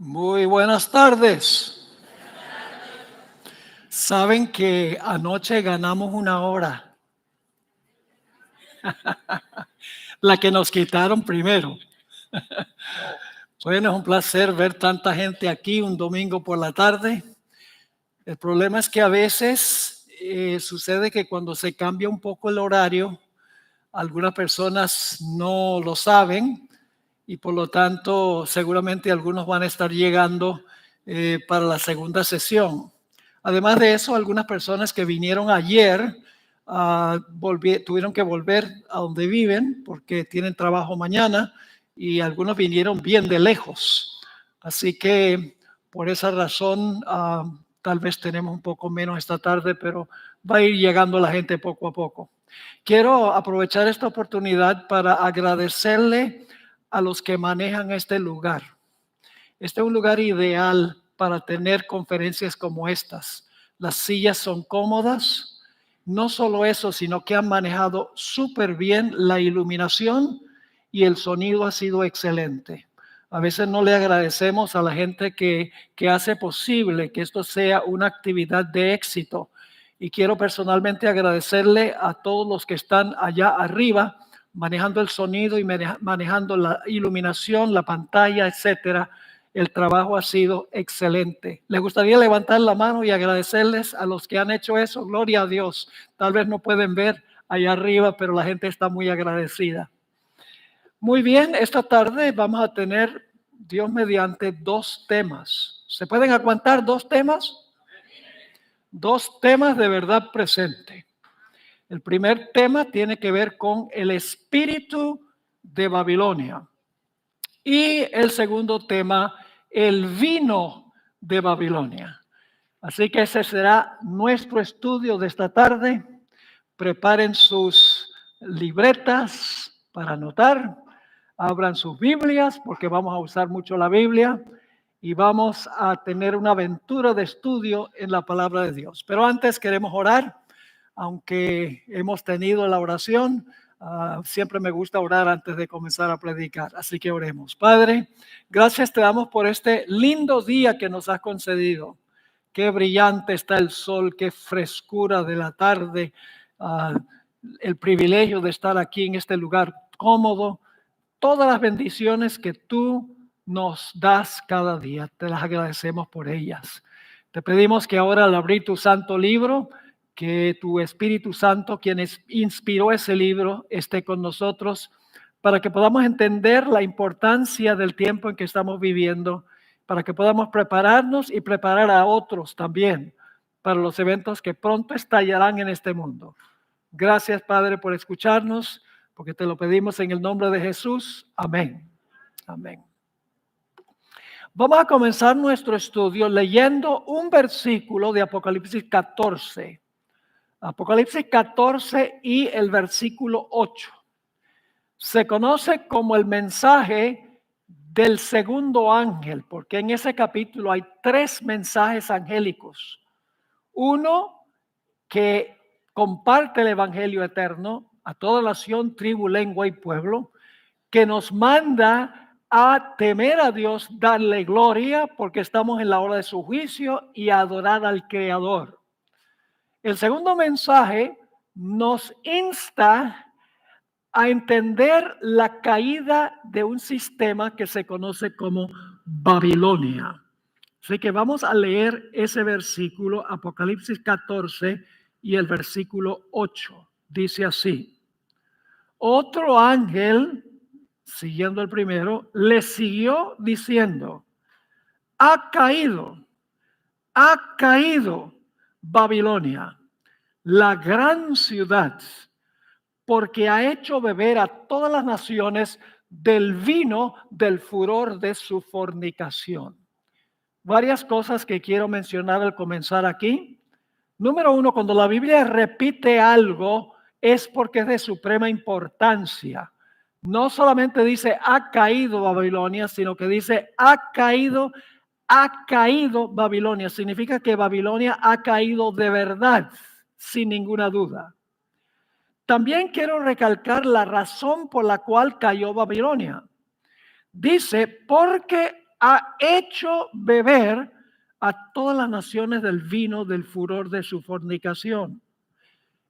Muy buenas tardes. Saben que anoche ganamos una hora, la que nos quitaron primero. Bueno, es un placer ver tanta gente aquí un domingo por la tarde. El problema es que a veces sucede que cuando se cambia un poco el horario, algunas personas no lo saben y por lo tanto seguramente algunos van a estar llegando para la segunda sesión. Además de eso, algunas personas que vinieron ayer tuvieron que volver a donde viven porque tienen trabajo mañana y algunos vinieron bien de lejos. Así que por esa razón tal vez tenemos un poco menos esta tarde, pero va a ir llegando la gente poco a poco. Quiero aprovechar esta oportunidad para agradecerle a los que manejan este lugar. Este es un lugar ideal para tener conferencias como estas. Las sillas son cómodas. No solo eso, sino que han manejado súper bien la iluminación y el sonido ha sido excelente. A veces no le agradecemos a la gente que hace posible que esto sea una actividad de éxito. Y quiero personalmente agradecerle a todos los que están allá arriba manejando el sonido y manejando la iluminación, la pantalla, etcétera. El trabajo ha sido excelente. ¿Les gustaría levantar la mano y agradecerles a los que han hecho eso? Gloria a Dios. Tal vez no pueden ver allá arriba, pero la gente está muy agradecida. Muy bien, esta tarde vamos a tener, Dios mediante, 2 temas. ¿Se pueden aguantar 2 temas? 2 temas de verdad presente. El primer tema tiene que ver con el espíritu de Babilonia. Y el segundo tema, el vino de Babilonia. Así que ese será nuestro estudio de esta tarde. Preparen sus libretas para anotar. Abran sus Biblias porque vamos a usar mucho la Biblia y vamos a tener una aventura de estudio en la palabra de Dios. Pero antes queremos orar, aunque hemos tenido la oración. Siempre me gusta orar antes de comenzar a predicar, así que oremos. Padre, gracias te damos por este lindo día que nos has concedido. Qué brillante está el sol, qué frescura de la tarde, el privilegio de estar aquí en este lugar cómodo, todas las bendiciones que tú nos das cada día, te las agradecemos por ellas. Te pedimos que ahora al abrir tu santo libro, que tu Espíritu Santo, quien inspiró ese libro, esté con nosotros para que podamos entender la importancia del tiempo en que estamos viviendo, para que podamos prepararnos y preparar a otros también para los eventos que pronto estallarán en este mundo. Gracias, Padre, por escucharnos, porque te lo pedimos en el nombre de Jesús. Amén. Amén. Vamos a comenzar nuestro estudio leyendo un versículo de Apocalipsis 14. Apocalipsis 14 y el versículo 8. Se conoce como el mensaje del segundo ángel, porque en ese capítulo hay 3 mensajes angélicos. Uno que comparte el evangelio eterno a toda nación, tribu, lengua y pueblo, que nos manda a temer a Dios, darle gloria porque estamos en la hora de su juicio y adorar al Creador. El segundo mensaje nos insta a entender la caída de un sistema que se conoce como Babilonia. Así que vamos a leer ese versículo, Apocalipsis 14 y el versículo 8. Dice así: otro ángel, siguiendo el primero, le siguió diciendo: ha caído Babilonia, la gran ciudad, porque ha hecho beber a todas las naciones del vino del furor de su fornicación. Varias cosas que quiero mencionar al comenzar aquí. Número 1, cuando la Biblia repite algo es porque es de suprema importancia. No solamente dice ha caído Babilonia, sino que dice ha caído Babilonia. Significa que Babilonia ha caído de verdad, sin ninguna duda. También quiero recalcar la razón por la cual cayó Babilonia. Dice, porque ha hecho beber a todas las naciones del vino del furor de su fornicación.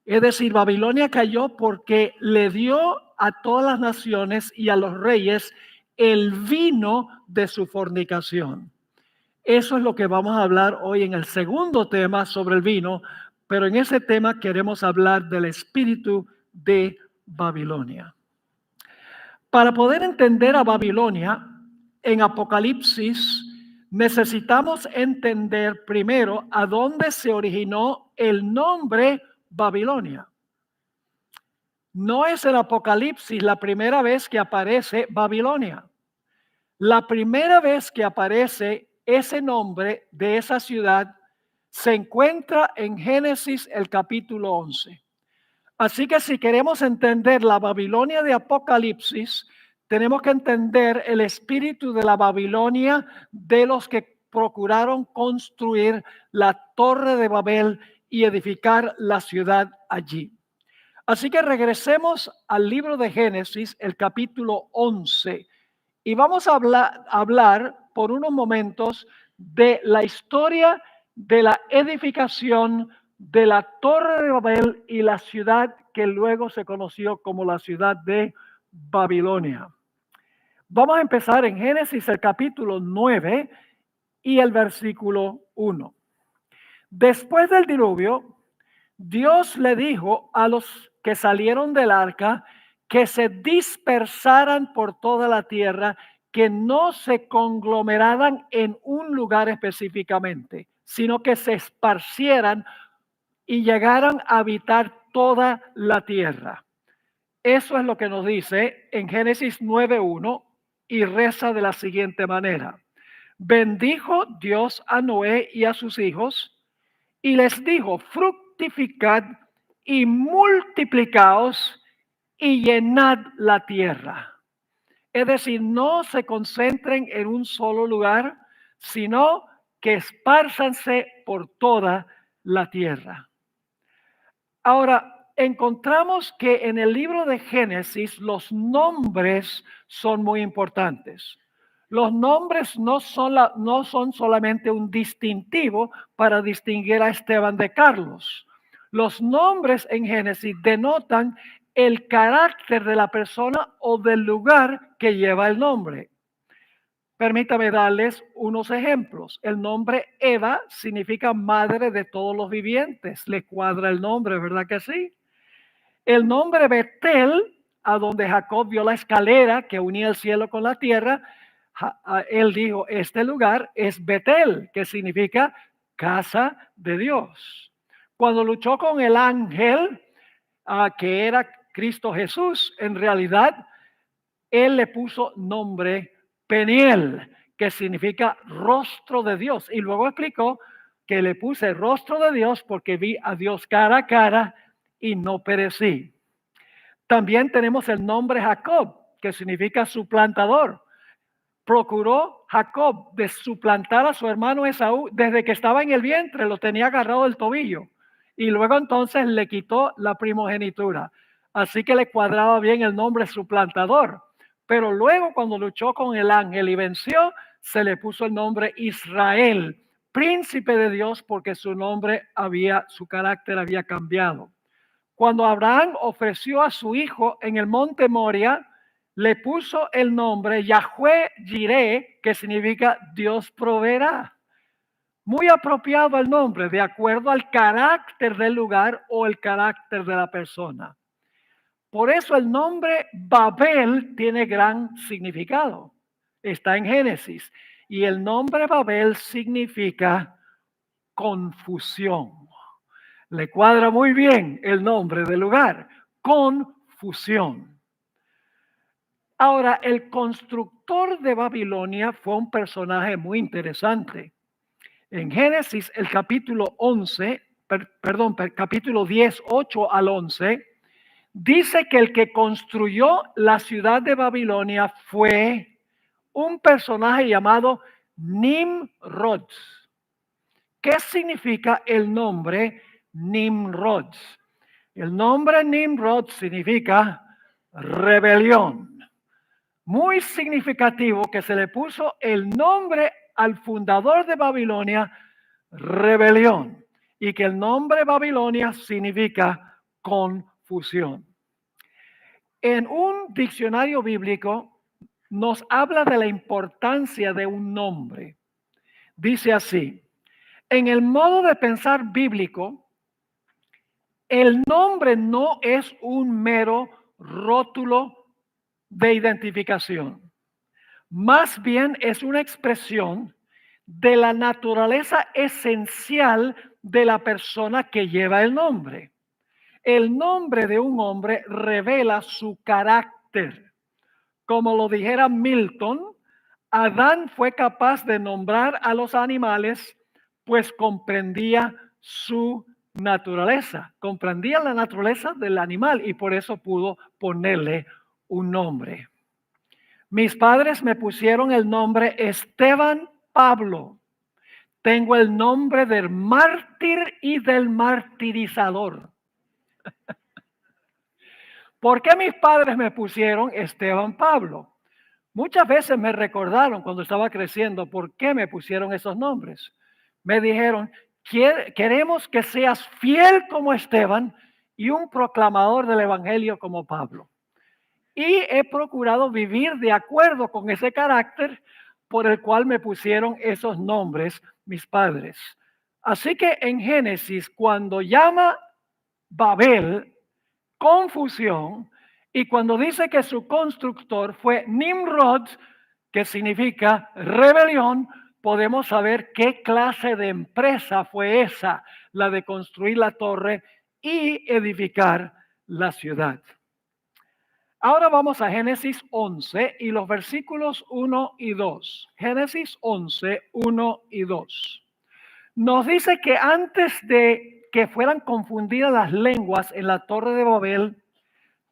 Es decir, Babilonia cayó porque le dio a todas las naciones y a los reyes el vino de su fornicación. Eso es lo que vamos a hablar hoy en el segundo tema sobre el vino, pero en ese tema queremos hablar del espíritu de Babilonia. Para poder entender a Babilonia en Apocalipsis, necesitamos entender primero a dónde se originó el nombre Babilonia. No es en Apocalipsis la primera vez que aparece Babilonia. La primera vez que aparece ese nombre de esa ciudad se encuentra en Génesis el capítulo 11. Así que si queremos entender la Babilonia de Apocalipsis, tenemos que entender el espíritu de la Babilonia de los que procuraron construir la torre de Babel y edificar la ciudad allí. Así que regresemos al libro de Génesis, el capítulo 11, y vamos a hablar por unos momentos de la historia de la edificación de la Torre de Babel y la ciudad que luego se conoció como la ciudad de Babilonia. Vamos a empezar en Génesis el capítulo 9 y el versículo 1. Después del diluvio, Dios le dijo a los que salieron del arca que se dispersaran por toda la tierra, que no se conglomeraran en un lugar específicamente, sino que se esparcieran y llegaran a habitar toda la tierra. Eso es lo que nos dice en Génesis 9:1 y reza de la siguiente manera. Bendijo Dios a Noé y a sus hijos y les dijo, fructificad y multiplicaos y llenad la tierra. Es decir, no se concentren en un solo lugar, sino que espárzanse por toda la tierra. Ahora, encontramos que en el libro de Génesis los nombres son muy importantes. Los nombres no son solamente un distintivo para distinguir a Esteban de Carlos. Los nombres en Génesis denotan el carácter de la persona o del lugar que lleva el nombre. Permítame darles unos ejemplos. El nombre Eva significa madre de todos los vivientes. Le cuadra el nombre, ¿verdad que sí? El nombre Betel, a donde Jacob vio la escalera que unía el cielo con la tierra, él dijo, este lugar es Betel, que significa casa de Dios. Cuando luchó con el ángel, que era Cristo Jesús, en realidad, él le puso nombre Peniel, que significa rostro de Dios. Y luego explicó que le puse rostro de Dios porque vi a Dios cara a cara y no perecí. También tenemos el nombre Jacob, que significa suplantador. Procuró Jacob de suplantar a su hermano Esaú desde que estaba en el vientre, lo tenía agarrado del tobillo. Y luego entonces le quitó la primogenitura. Así que le cuadraba bien el nombre suplantador. Pero luego cuando luchó con el ángel y venció, se le puso el nombre Israel, príncipe de Dios, porque su carácter había cambiado. Cuando Abraham ofreció a su hijo en el monte Moria, le puso el nombre Yahweh Jireh, que significa Dios proveerá. Muy apropiado el nombre, de acuerdo al carácter del lugar o el carácter de la persona. Por eso el nombre Babel tiene gran significado. Está en Génesis. Y el nombre Babel significa confusión. Le cuadra muy bien el nombre del lugar, confusión. Ahora, el constructor de Babilonia fue un personaje muy interesante. En Génesis, el capítulo 10, 8 al 11, dice que el que construyó la ciudad de Babilonia fue un personaje llamado Nimrod. ¿Qué significa el nombre Nimrod? El nombre Nimrod significa rebelión. muy significativo que se le puso el nombre al fundador de Babilonia, rebelión, y que el nombre Babilonia significa confusión. En un diccionario bíblico nos habla de la importancia de un nombre. Dice así: en el modo de pensar bíblico, el nombre no es un mero rótulo de identificación. Más bien es una expresión de la naturaleza esencial de la persona que lleva el nombre. El nombre de un hombre revela su carácter. Como lo dijera Milton, Adán fue capaz de nombrar a los animales, pues comprendía su naturaleza, comprendía la naturaleza del animal y por eso pudo ponerle un nombre. Mis padres me pusieron el nombre Esteban Pablo. Tengo el nombre del mártir y del martirizador. ¿Por qué mis padres me pusieron Esteban Pablo? Muchas veces me recordaron cuando estaba creciendo por qué me pusieron esos nombres. Me dijeron: queremos que seas fiel como Esteban y un proclamador del Evangelio como Pablo. Y he procurado vivir de acuerdo con ese carácter por el cual me pusieron esos nombres mis padres. Así que en Génesis, cuando llama Babel confusión, y cuando dice que su constructor fue Nimrod, que significa rebelión, podemos saber qué clase de empresa fue esa, la de construir la torre y edificar la ciudad. Ahora vamos a Génesis 11 y los versículos 1 y 2. Génesis 11, 1 y 2. Nos dice que antes de que fueran confundidas las lenguas en la torre de Babel,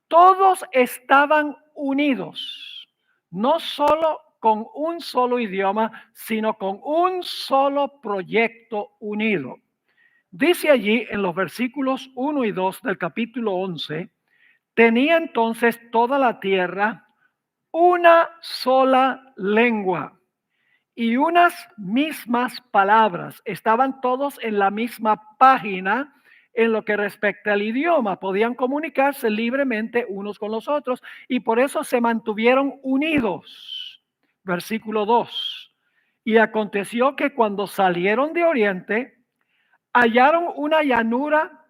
todos estaban unidos, no solo con un solo idioma, sino con un solo proyecto unido. Dice allí en los versículos 1 y 2 del capítulo 11, tenía entonces toda la tierra una sola lengua y unas mismas palabras. Estaban todos en la misma página en lo que respecta al idioma. Podían comunicarse libremente unos con los otros y por eso se mantuvieron unidos. Versículo 2. Y aconteció que cuando salieron de Oriente, hallaron una llanura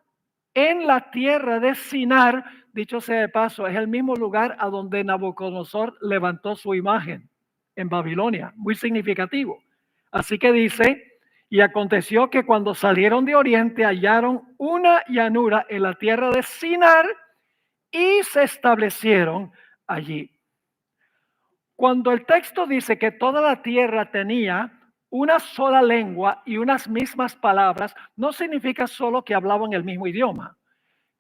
en la tierra de Sinar. Dicho sea de paso, es el mismo lugar a donde Nabucodonosor levantó su imagen en Babilonia, muy significativo. Así que dice: y aconteció que cuando salieron de Oriente hallaron una llanura en la tierra de Sinar y se establecieron allí. Cuando el texto dice que toda la tierra tenía una sola lengua y unas mismas palabras, no significa solo que hablaban el mismo idioma,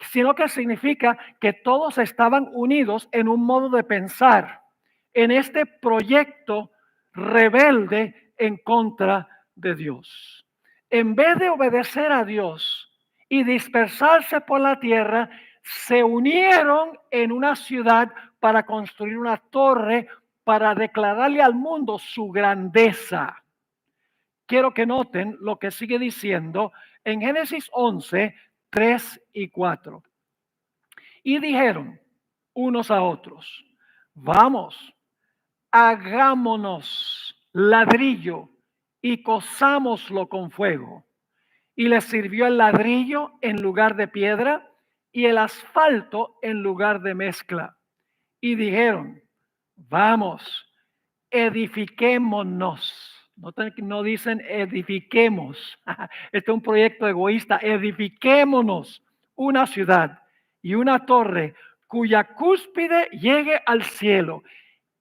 sino que significa que todos estaban unidos en un modo de pensar, en este proyecto rebelde en contra de Dios. En vez de obedecer a Dios y dispersarse por la tierra, se unieron en una ciudad para construir una torre para declararle al mundo su grandeza. Quiero que noten lo que sigue diciendo en Génesis 11, 3 y 4. Y dijeron unos a otros: vamos, hagámonos ladrillo y cozámoslo con fuego. Y les sirvió el ladrillo en lugar de piedra y el asfalto en lugar de mezcla. Y dijeron: vamos, edifiquémonos. No dicen edifiquemos. Este es un proyecto egoísta. Edifiquémonos una ciudad y una torre cuya cúspide llegue al cielo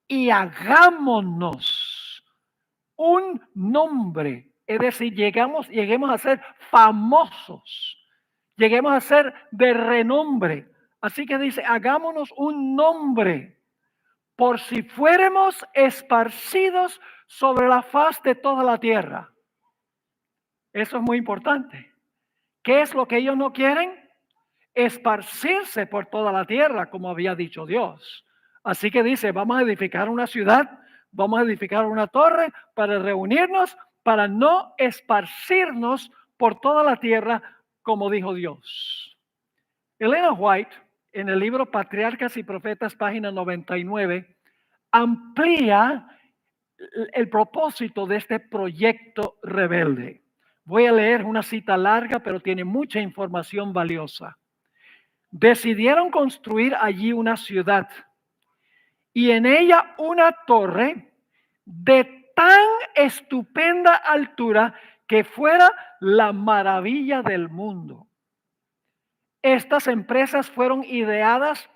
y hagámonos un nombre. Es decir, lleguemos a ser famosos, lleguemos a ser de renombre. Así que dice: hagámonos un nombre, por si fuéramos esparcidos sobre la faz de toda la tierra. Eso es muy importante. ¿Qué es lo que ellos no quieren? Esparcirse por toda la tierra, como había dicho Dios. Así que dice, vamos a edificar una ciudad, vamos a edificar una torre para reunirnos, para no esparcirnos por toda la tierra, como dijo Dios. Elena White, en el libro Patriarcas y Profetas, página 99, amplía el propósito de este proyecto rebelde. Voy a leer una cita larga, pero tiene mucha información valiosa. Decidieron construir allí una ciudad y en ella una torre de tan estupenda altura que fuera la maravilla del mundo. Estas empresas fueron ideadas,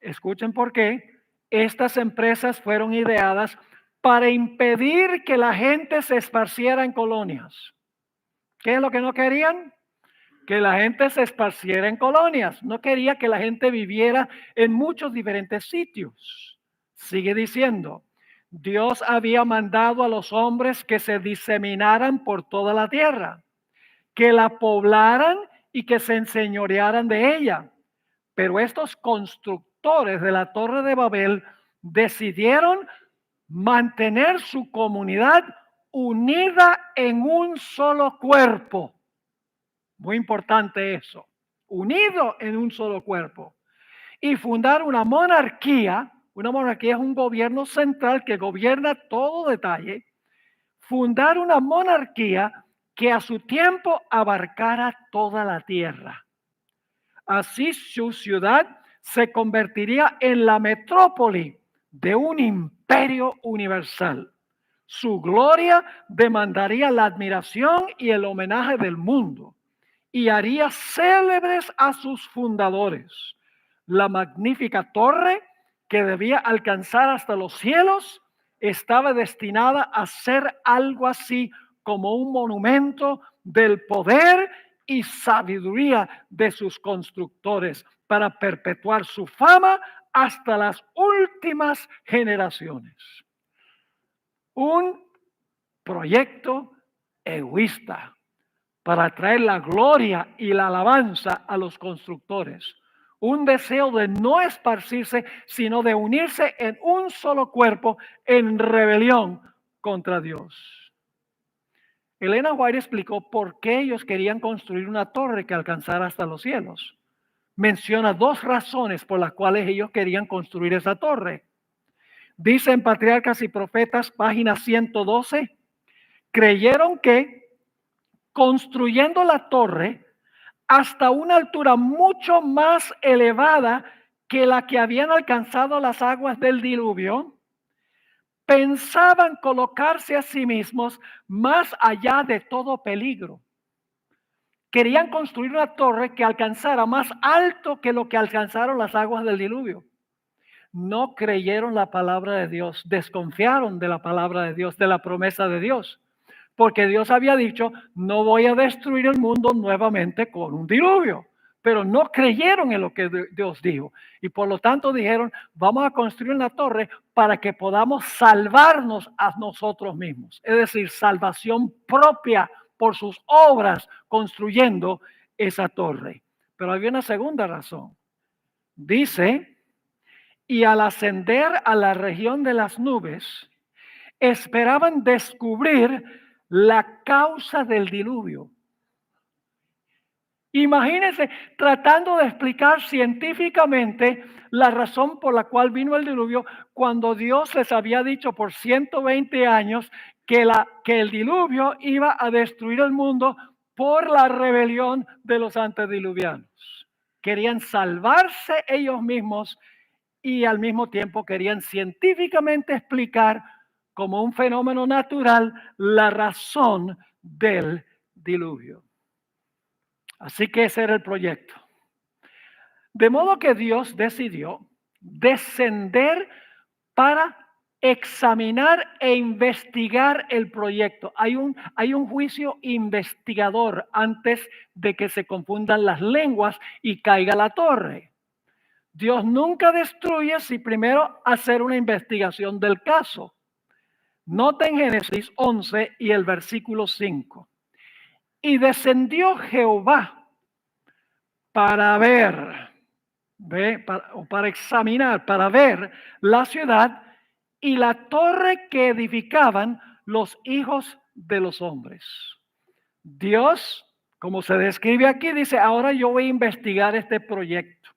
escuchen por qué, estas empresas fueron ideadas para impedir que la gente se esparciera en colonias. ¿Qué es lo que no querían? Que la gente se esparciera en colonias. No quería que la gente viviera en muchos diferentes sitios. Sigue diciendo, Dios había mandado a los hombres que se diseminaran por toda la tierra, que la poblaran y que se enseñorearan de ella. Pero estos constructores de la Torre de Babel decidieron mantener su comunidad unida en un solo cuerpo. Muy importante eso, unido en un solo cuerpo. Y fundar una monarquía. Una monarquía es un gobierno central que gobierna todo detalle. Fundar una monarquía que a su tiempo abarcara toda la tierra. Así su ciudad se convertiría en la metrópoli de un imperio universal. Su gloria demandaría la admiración y el homenaje del mundo y haría célebres a sus fundadores. La magnífica torre que debía alcanzar hasta los cielos estaba destinada a ser algo así como un monumento del poder y sabiduría de sus constructores para perpetuar su fama hasta las últimas generaciones. Un proyecto egoísta para traer la gloria y la alabanza a los constructores. Un deseo de no esparcirse, sino de unirse en un solo cuerpo en rebelión contra Dios. Elena White explicó por qué ellos querían construir una torre que alcanzara hasta los cielos. Menciona dos razones por las cuales ellos querían construir esa torre. Dice en Patriarcas y Profetas, página 112, creyeron que construyendo la torre hasta una altura mucho más elevada que la que habían alcanzado las aguas del diluvio, pensaban colocarse a sí mismos más allá de todo peligro. Querían construir una torre que alcanzara más alto que lo que alcanzaron las aguas del diluvio. No creyeron la palabra de Dios, desconfiaron de la palabra de Dios, de la promesa de Dios. Porque Dios había dicho, no voy a destruir el mundo nuevamente con un diluvio. Pero no creyeron en lo que Dios dijo. Y por lo tanto dijeron, vamos a construir una torre para que podamos salvarnos a nosotros mismos. Es decir, salvación propia por sus obras construyendo esa torre. Pero había una segunda razón. Dice, y al ascender a la región de las nubes, esperaban descubrir la causa del diluvio. Imagínense tratando de explicar científicamente la razón por la cual vino el diluvio cuando Dios les había dicho por 120 años que el diluvio iba a destruir el mundo por la rebelión de los antediluvianos. Querían salvarse ellos mismos y al mismo tiempo querían científicamente explicar como un fenómeno natural la razón del diluvio. Así que ese era el proyecto. De modo que Dios decidió descender para examinar e investigar el proyecto. Hay un juicio investigador antes de que se confundan las lenguas y caiga la torre. Dios nunca destruye sin primero hacer una investigación del caso. Noten Génesis 11 y el versículo 5. Y descendió Jehová para ver. para examinar, para ver la ciudad y la torre que edificaban los hijos de los hombres. Dios, como se describe aquí, dice, ahora yo voy a investigar este proyecto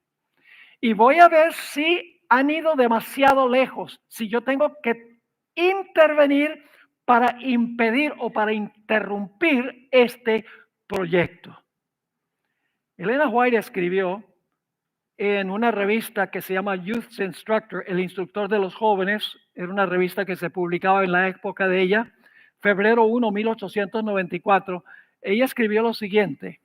y voy a ver si han ido demasiado lejos, si yo tengo que intervenir para impedir o para interrumpir este proyecto. Elena White escribió en una revista que se llama Youth Instructor, el instructor de los jóvenes, era una revista que se publicaba en la época de ella, febrero 1, 1894, ella escribió lo siguiente: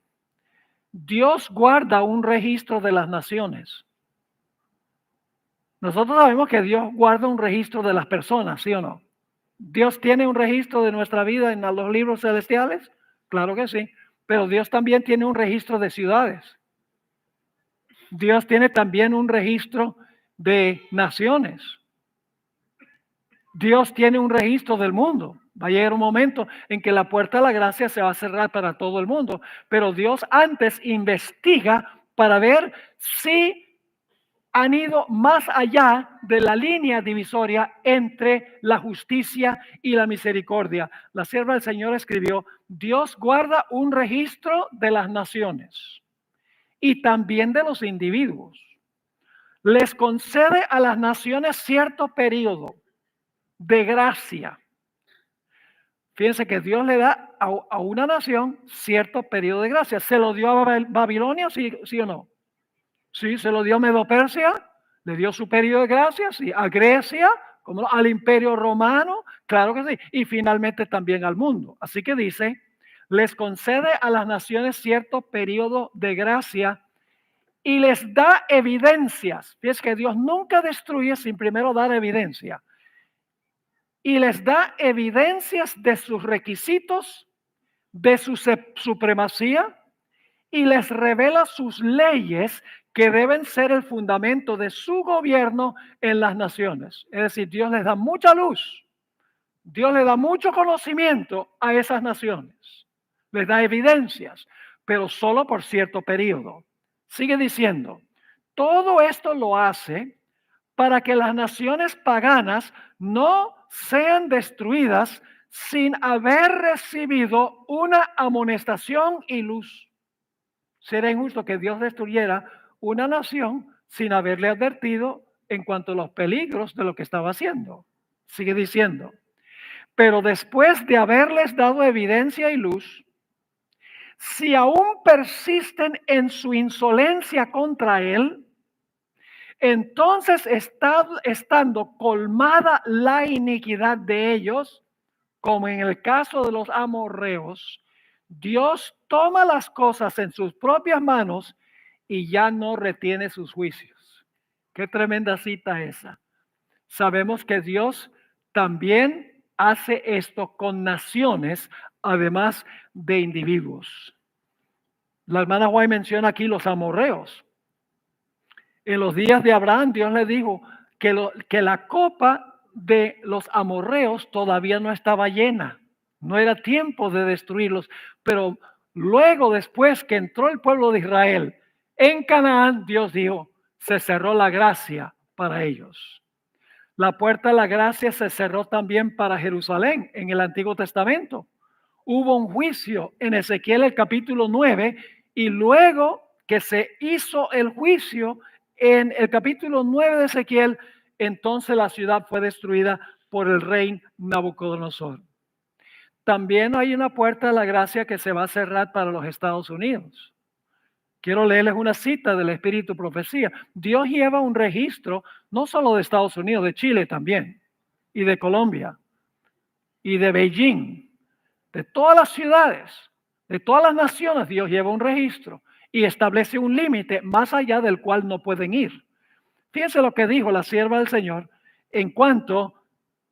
Dios guarda un registro de las naciones. Nosotros sabemos que Dios guarda un registro de las personas, ¿sí o no? ¿Dios tiene un registro de nuestra vida en los libros celestiales? Claro que sí, pero Dios también tiene un registro de ciudades. Dios tiene también un registro de naciones. Dios tiene un registro del mundo. Va a llegar un momento en que la puerta de la gracia se va a cerrar para todo el mundo, pero Dios antes investiga para ver si han ido más allá de la línea divisoria entre la justicia y la misericordia. La sierva del Señor escribió: Dios guarda un registro de las naciones y también de los individuos. Les concede a las naciones cierto periodo de gracia. Fíjense que Dios le da a una nación cierto periodo de gracia. ¿Se lo dio a Babilonia, sí o no? Sí, se lo dio a Medo-Persia, le dio su periodo de gracia, sí, a Grecia, como no, al Imperio Romano, claro que sí, y finalmente también al mundo. Así que dice, les concede a las naciones cierto periodo de gracia y les da evidencias. Fíjense que Dios nunca destruye sin primero dar evidencia. Y les da evidencias de sus requisitos, de su supremacía, y les revela sus leyes que deben ser el fundamento de su gobierno en las naciones. Es decir, Dios les da mucha luz, Dios le da mucho conocimiento a esas naciones, les da evidencias, pero solo por cierto periodo. Sigue diciendo, todo esto lo hace para que las naciones paganas no sean destruidas sin haber recibido una amonestación y luz. Sería injusto que Dios destruyera una nación sin haberle advertido en cuanto a los peligros de lo que estaba haciendo. Sigue diciendo, pero después de haberles dado evidencia y luz, si aún persisten en su insolencia contra él, entonces estando colmada la iniquidad de ellos, como en el caso de los amorreos, Dios toma las cosas en sus propias manos y ya no retiene sus juicios. Qué tremenda cita esa. Sabemos que Dios también hace esto con naciones, además de individuos. La hermana White menciona aquí los amorreos. En los días de Abraham, Dios le dijo que la copa de los amorreos todavía no estaba llena. No era tiempo de destruirlos. Pero luego, después que entró el pueblo de Israel en Canaán, Dios dijo, se cerró la gracia para ellos. La puerta de la gracia se cerró también para Jerusalén en el Antiguo Testamento. Hubo un juicio en Ezequiel el capítulo 9 y luego que se hizo el juicio en el capítulo 9 de Ezequiel, entonces la ciudad fue destruida por el rey Nabucodonosor. También hay una puerta de la gracia que se va a cerrar para los Estados Unidos. Quiero leerles una cita del Espíritu Profecía. Dios lleva un registro no solo de Estados Unidos, de Chile también, y de Colombia, y de Beijing, de todas las ciudades, de todas las naciones. Dios lleva un registro y establece un límite más allá del cual no pueden ir. Fíjense lo que dijo la sierva del Señor en cuanto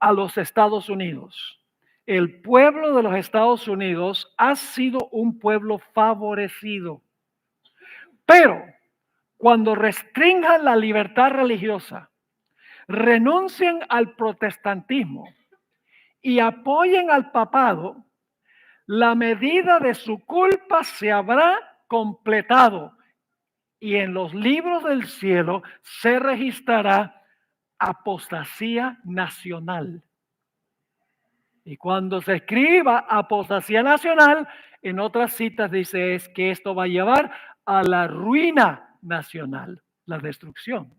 a los Estados Unidos. El pueblo de los Estados Unidos ha sido un pueblo favorecido. Pero cuando restrinjan la libertad religiosa, renuncien al protestantismo y apoyen al papado, la medida de su culpa se habrá completado y en los libros del cielo se registrará apostasía nacional. Y cuando se escriba apostasía nacional, en otras citas dice es que esto va a llevar a la ruina nacional, la destrucción.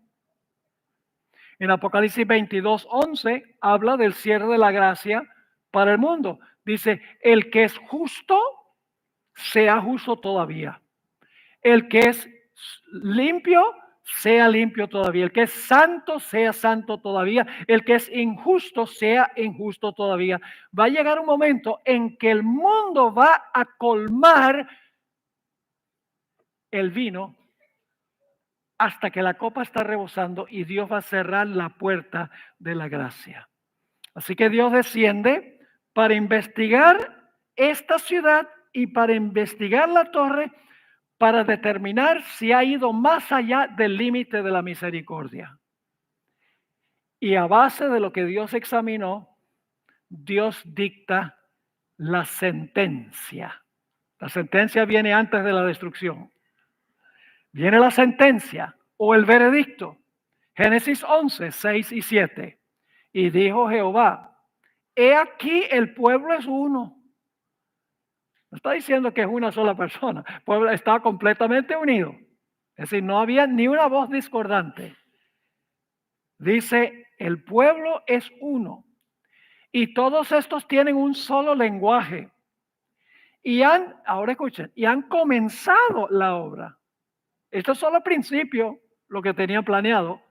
En Apocalipsis 22:11 habla del cierre de la gracia para el mundo. Dice, el que es justo, sea justo todavía. El que es limpio, sea limpio todavía. El que es santo, sea santo todavía. El que es injusto, sea injusto todavía. Va a llegar un momento en que el mundo va a colmar el vino hasta que la copa está rebosando y Dios va a cerrar la puerta de la gracia. Así que Dios desciende para investigar esta ciudad y para investigar la torre, para determinar si ha ido más allá del límite de la misericordia. Y a base de lo que Dios examinó, Dios dicta la sentencia. La sentencia viene antes de la destrucción. Viene la sentencia o el veredicto. Génesis 11, 6 y 7. Y dijo Jehová, he aquí el pueblo es uno. No está diciendo que es una sola persona. El pueblo está completamente unido. Es decir, no había ni una voz discordante. Dice, el pueblo es uno. Y todos estos tienen un solo lenguaje. Y ahora escuchen, y han comenzado la obra. Esto es solo el principio, lo que tenían planeado.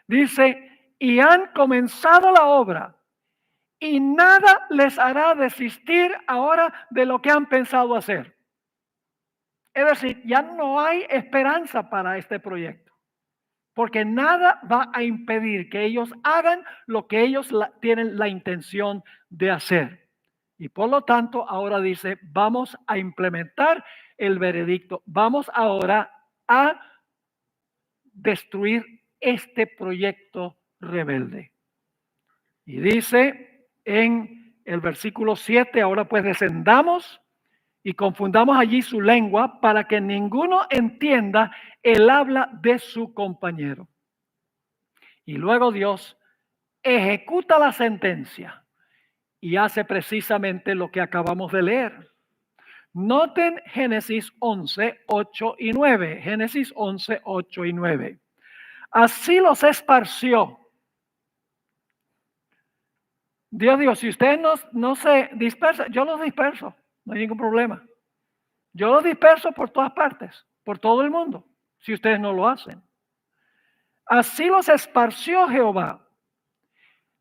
Dice, y han comenzado la obra. Y nada les hará desistir ahora de lo que han pensado hacer. Es decir, ya no hay esperanza para este proyecto, porque nada va a impedir que ellos hagan lo que ellos tienen la intención de hacer. Y por lo tanto, ahora dice, vamos a implementar el veredicto. Vamos ahora a destruir este proyecto rebelde. Y dice en el versículo 7, ahora pues descendamos y confundamos allí su lengua para que ninguno entienda el habla de su compañero. Y luego Dios ejecuta la sentencia y hace precisamente lo que acabamos de leer. Noten Génesis 11, 8 y 9. Génesis 11, 8 y 9. Así los esparció. Dios dijo, si ustedes no se dispersan, yo los disperso, no hay ningún problema. Yo los disperso por todas partes, por todo el mundo, si ustedes no lo hacen. Así los esparció Jehová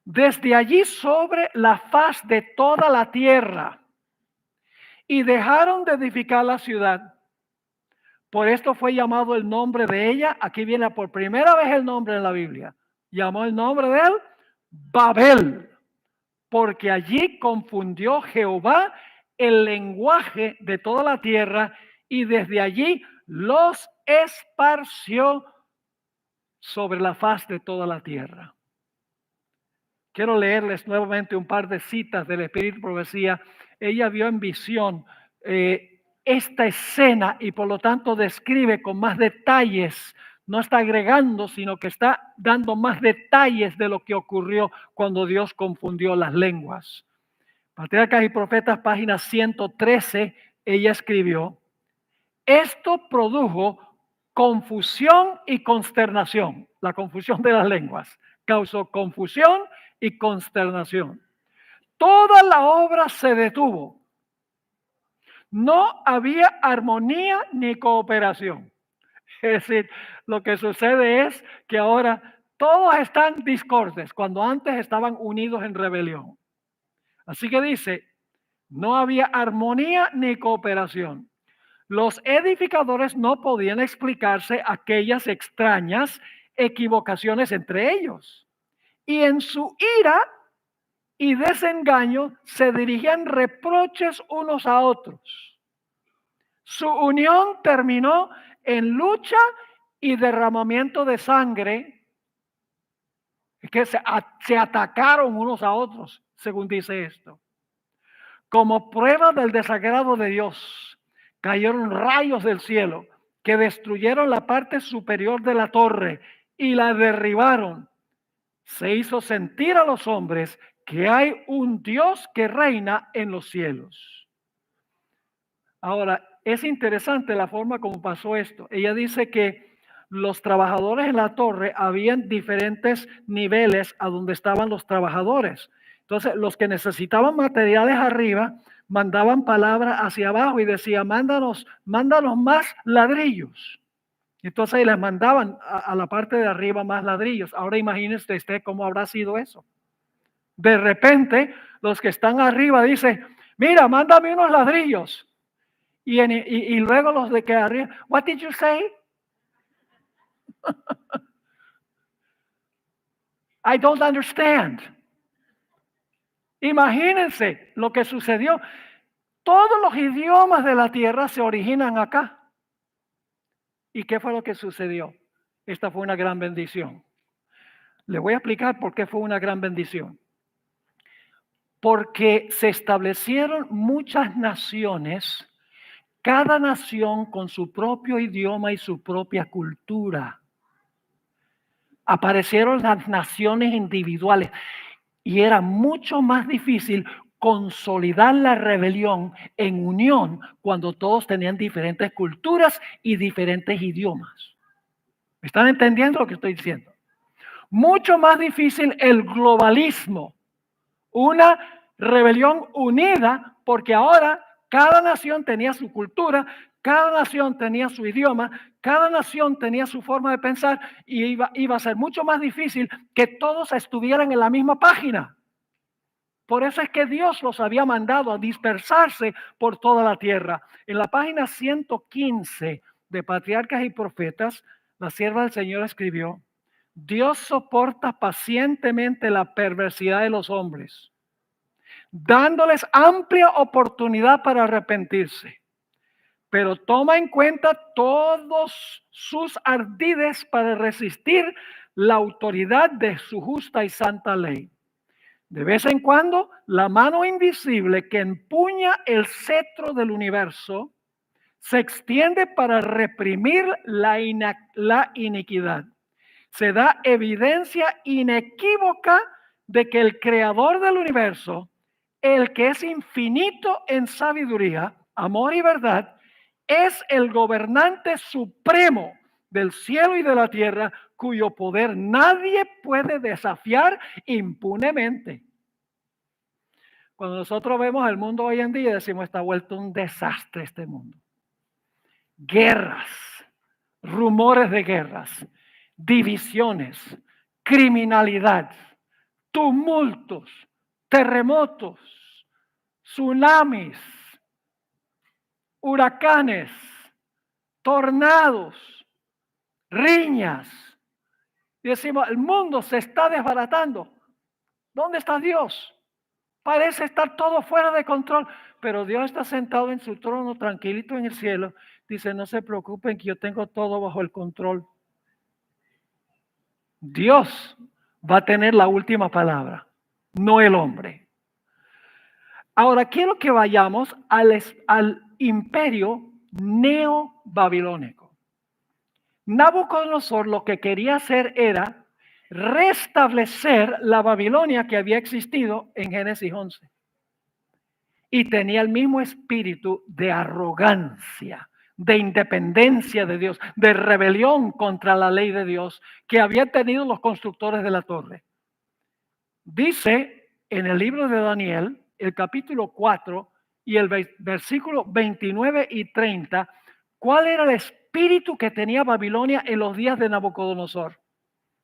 desde allí sobre la faz de toda la tierra y dejaron de edificar la ciudad. Por esto fue llamado el nombre de ella, aquí viene por primera vez el nombre en la Biblia, llamó el nombre de él Babel, porque allí confundió Jehová el lenguaje de toda la tierra y desde allí los esparció sobre la faz de toda la tierra. Quiero leerles nuevamente un par de citas del Espíritu Profecía. Ella vio en visión esta escena y por lo tanto describe con más detalles. No está agregando, sino que está dando más detalles de lo que ocurrió cuando Dios confundió las lenguas. Patriarcas y Profetas, página 113, ella escribió, esto produjo confusión y consternación. La confusión de las lenguas causó confusión y consternación. Toda la obra se detuvo. No había armonía ni cooperación. Es decir, lo que sucede es que ahora todos están discordes cuando antes estaban unidos en rebelión. Así que dice, no había armonía ni cooperación. Los edificadores no podían explicarse aquellas extrañas equivocaciones entre ellos. Y en su ira y desengaño se dirigían reproches unos a otros. Su unión terminó en lucha y derramamiento de sangre, que se atacaron unos a otros, según dice esto. Como prueba del desagrado de Dios, cayeron rayos del cielo que destruyeron la parte superior de la torre y la derribaron, se hizo sentir a los hombres que hay un Dios que reina en los cielos. Ahora, es interesante la forma como pasó esto. Ella dice que los trabajadores en la torre, habían diferentes niveles a donde estaban los trabajadores. Entonces, los que necesitaban materiales arriba, mandaban palabras hacia abajo y decían, mándanos más ladrillos. Entonces ahí les mandaban a la parte de arriba más ladrillos. Ahora imagínese usted cómo habrá sido eso. De repente, los que están arriba dicen, mira, mándame unos ladrillos. Y luego los de que arriba, what did you say? I don't understand. Imagínense lo que sucedió. Todos los idiomas de la tierra se originan acá. ¿Y qué fue lo que sucedió? Esta fue una gran bendición. Le voy a explicar por qué fue una gran bendición. Porque se establecieron muchas naciones, cada nación con su propio idioma y su propia cultura. Aparecieron las naciones individuales y era mucho más difícil consolidar la rebelión en unión cuando todos tenían diferentes culturas y diferentes idiomas. ¿Me están entendiendo lo que estoy diciendo? Mucho más difícil el globalismo, una rebelión unida, porque ahora cada nación tenía su cultura, cada nación tenía su idioma, cada nación tenía su forma de pensar y iba a ser mucho más difícil que todos estuvieran en la misma página. Por eso es que Dios los había mandado a dispersarse por toda la tierra. En la página 115 de Patriarcas y Profetas, la sierva del Señor escribió, Dios soporta pacientemente la perversidad de los hombres, dándoles amplia oportunidad para arrepentirse, pero toma en cuenta todos sus ardides para resistir la autoridad de su justa y santa ley. De vez en cuando, la mano invisible que empuña el cetro del universo se extiende para reprimir la iniquidad. Se da evidencia inequívoca de que el creador del universo, el que es infinito en sabiduría, amor y verdad, es el gobernante supremo del cielo y de la tierra, cuyo poder nadie puede desafiar impunemente. Cuando nosotros vemos el mundo hoy en día, decimos, está vuelto un desastre este mundo. Guerras, rumores de guerras, divisiones, criminalidad, tumultos, terremotos, tsunamis, huracanes, tornados, riñas. Y decimos, el mundo se está desbaratando. ¿Dónde está Dios? Parece estar todo fuera de control, pero Dios está sentado en su trono tranquilito en el cielo. Dice, no se preocupen que yo tengo todo bajo el control. Dios va a tener la última palabra, no el hombre. Ahora quiero que vayamos al imperio neobabilónico. Nabucodonosor lo que quería hacer era restablecer la Babilonia que había existido en Génesis 11. Y tenía el mismo espíritu de arrogancia, de independencia de Dios, de rebelión contra la ley de Dios que habían tenido los constructores de la torre. Dice en el libro de Daniel, el capítulo 4 y el versículo 29 y 30, cuál era el espíritu que tenía Babilonia en los días de Nabucodonosor.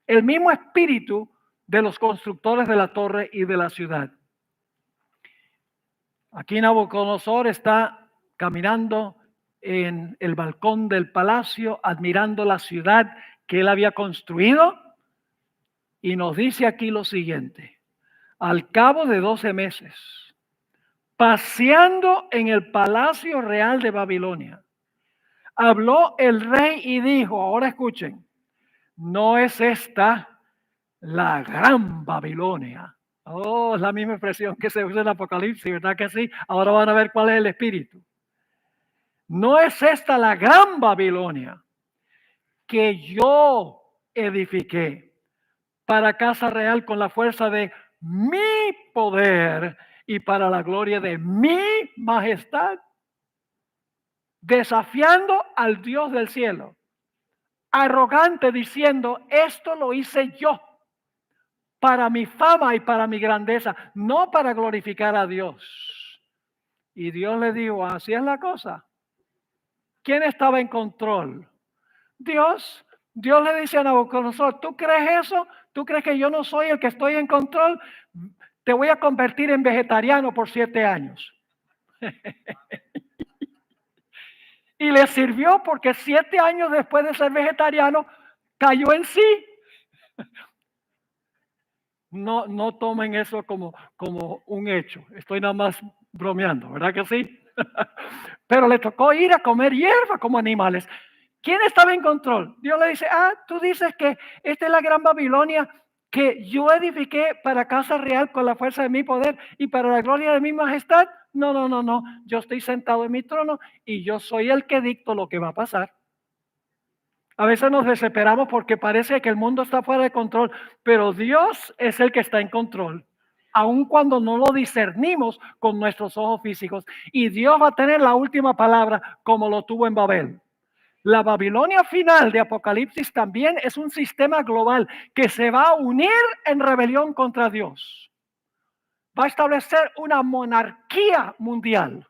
El mismo espíritu de los constructores de la torre y de la ciudad. Aquí Nabucodonosor está caminando en el balcón del palacio, admirando la ciudad que él había construido, y nos dice aquí lo siguiente: al cabo de 12 meses, paseando en el palacio real de Babilonia, habló el rey y dijo, ahora escuchen, ¿no es esta la gran Babilonia? Oh, es la misma expresión que se usa en el Apocalipsis, ¿verdad que sí? Ahora van a ver cuál es el espíritu. ¿no es esta la gran Babilonia que yo edifiqué para casa real con la fuerza de mi poder y para la gloria de mi majestad? Desafiando al Dios del cielo, arrogante, diciendo, esto lo hice yo para mi fama y para mi grandeza, no para glorificar a Dios. Y Dios le dijo, así es la cosa. ¿Quién estaba en control? Dios. Dios le dice a Nabucodonosor, ¿tú crees eso? ¿Tú crees que yo no soy el que estoy en control? Te voy a convertir en vegetariano por 7 años. Y le sirvió porque 7 años después de ser vegetariano, cayó en sí. No tomen eso como un hecho. Estoy nada más bromeando, ¿verdad que sí? Pero le tocó ir a comer hierba como animales. ¿Quién estaba en control? Dios le dice, tú dices que esta es la gran Babilonia que yo edifiqué para casa real con la fuerza de mi poder y para la gloria de mi majestad. No. Yo estoy sentado en mi trono y yo soy el que dicto lo que va a pasar. A veces nos desesperamos porque parece que el mundo está fuera de control, pero Dios es el que está en control, aun cuando no lo discernimos con nuestros ojos físicos. Y Dios va a tener la última palabra como lo tuvo en Babel. La Babilonia final de Apocalipsis también es un sistema global que se va a unir en rebelión contra Dios. Va a establecer una monarquía mundial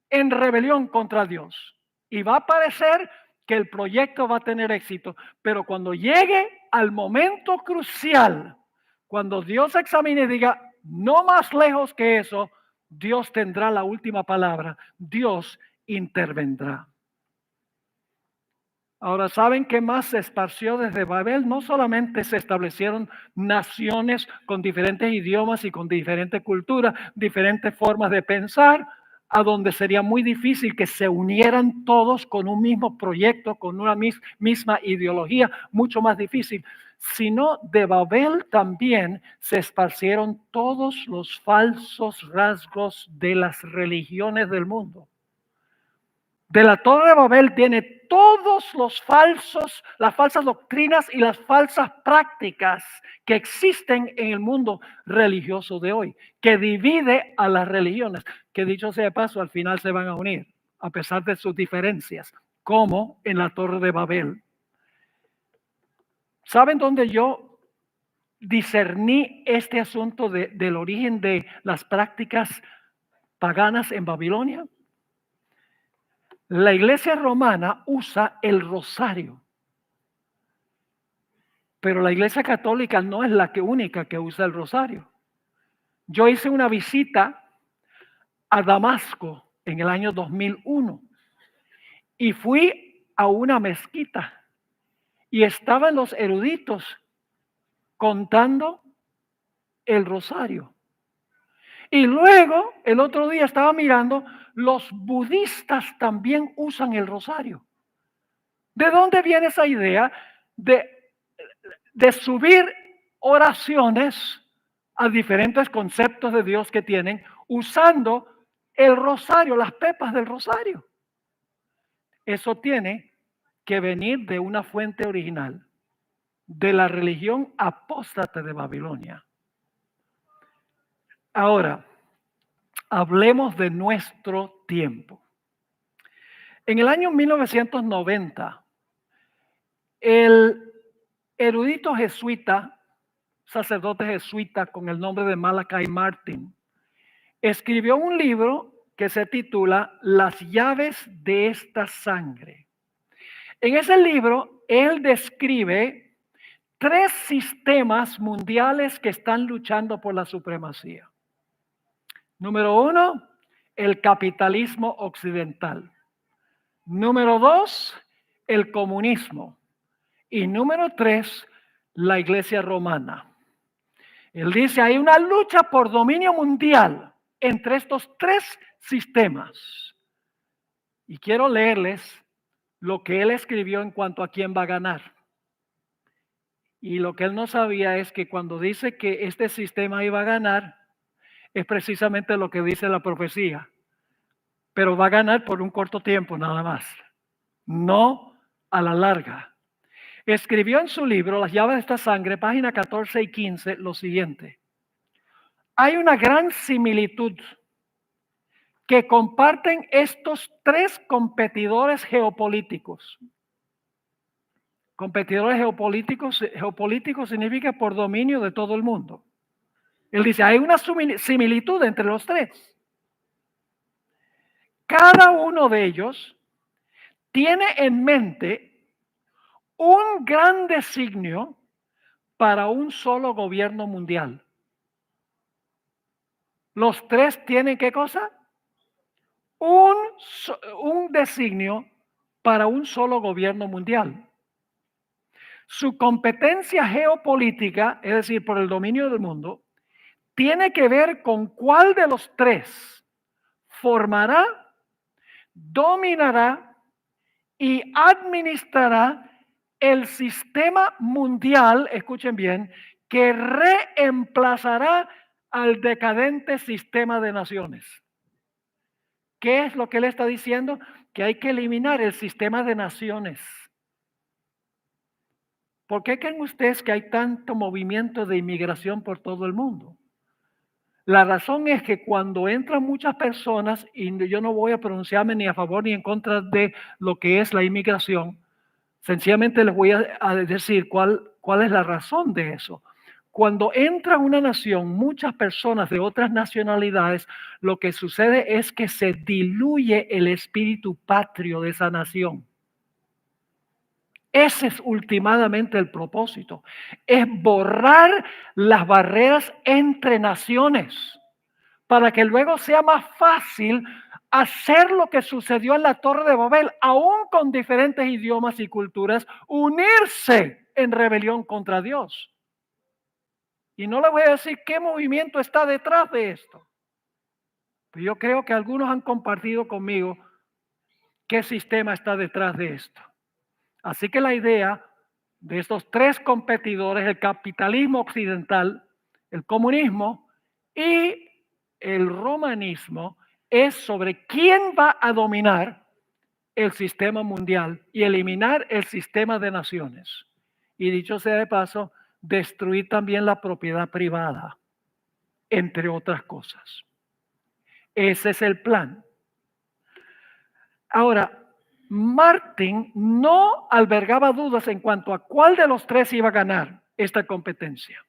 en rebelión contra Dios. Y va a parecer que el proyecto va a tener éxito, pero cuando llegue al momento crucial, cuando Dios examine y diga, no más lejos que eso, Dios tendrá la última palabra, Dios intervendrá. Ahora, ¿saben qué más se esparció desde Babel? No solamente se establecieron naciones con diferentes idiomas y con diferentes culturas, diferentes formas de pensar, a donde sería muy difícil que se unieran todos con un mismo proyecto, con una misma ideología, mucho más difícil, sino de Babel también se esparcieron todos los falsos rasgos de las religiones del mundo. De la Torre de Babel tiene todos las falsas doctrinas y las falsas prácticas que existen en el mundo religioso de hoy, que divide a las religiones, que dicho sea de paso, al final se van a unir, a pesar de sus diferencias, como en la Torre de Babel. ¿Saben dónde yo discerní este asunto del origen de las prácticas paganas en Babilonia? La iglesia romana usa el rosario, pero la iglesia católica no es la única que usa el rosario. Yo hice una visita a Damasco en el año 2001 y fui a una mezquita y estaban los eruditos contando el rosario. Y luego, el otro día estaba mirando, los budistas también usan el rosario. ¿De dónde viene esa idea de subir oraciones a diferentes conceptos de Dios que tienen usando el rosario, las pepas del rosario? Eso tiene que venir de una fuente original, de la religión apóstata de Babilonia. Ahora, hablemos de nuestro tiempo. En el año 1990, el erudito jesuita, sacerdote jesuita con el nombre de Malachi Martin, escribió un libro que se titula Las llaves de esta sangre. En ese libro, él describe 3 sistemas mundiales que están luchando por la supremacía. Número 1, el capitalismo occidental. Número 2, el comunismo. Y número 3, la iglesia romana. Él dice, hay una lucha por dominio mundial entre estos 3 sistemas. Y quiero leerles lo que él escribió en cuanto a quién va a ganar. Y lo que él no sabía es que cuando dice que este sistema iba a ganar, es precisamente lo que dice la profecía. pero va a ganar por un corto tiempo nada más, no a la larga. Escribió en su libro Las llaves de esta sangre, página 14 y 15, lo siguiente. Hay una gran similitud que comparten estos tres competidores geopolíticos. Competidores geopolíticos significa por dominio de todo el mundo. Él dice, hay una similitud entre los tres. Cada uno de ellos tiene en mente un gran designio para un solo gobierno mundial. Los tres tienen ¿qué cosa? Un designio para un solo gobierno mundial. Su competencia geopolítica, es decir, por el dominio del mundo, tiene que ver con cuál de los tres formará, dominará y administrará el sistema mundial, escuchen bien, que reemplazará al decadente sistema de naciones. ¿Qué es lo que él está diciendo? Que hay que eliminar el sistema de naciones. ¿Por qué creen ustedes que hay tanto movimiento de inmigración por todo el mundo? La razón es que cuando entran muchas personas, y yo no voy a pronunciarme ni a favor ni en contra de lo que es la inmigración, sencillamente les voy a decir cuál es la razón de eso. Cuando entra una nación muchas personas de otras nacionalidades, lo que sucede es que se diluye el espíritu patrio de esa nación. Ese es ultimadamente el propósito, es borrar las barreras entre naciones para que luego sea más fácil hacer lo que sucedió en la Torre de Babel, aún con diferentes idiomas y culturas, unirse en rebelión contra Dios. Y no le voy a decir qué movimiento está detrás de esto. Pero yo creo que algunos han compartido conmigo qué sistema está detrás de esto. Así que la idea de estos tres competidores, el capitalismo occidental, el comunismo y el romanismo, es sobre quién va a dominar el sistema mundial y eliminar el sistema de naciones. Y dicho sea de paso, destruir también la propiedad privada, entre otras cosas. Ese es el plan. Ahora, Martin no albergaba dudas en cuanto a cuál de los tres iba a ganar esta competencia.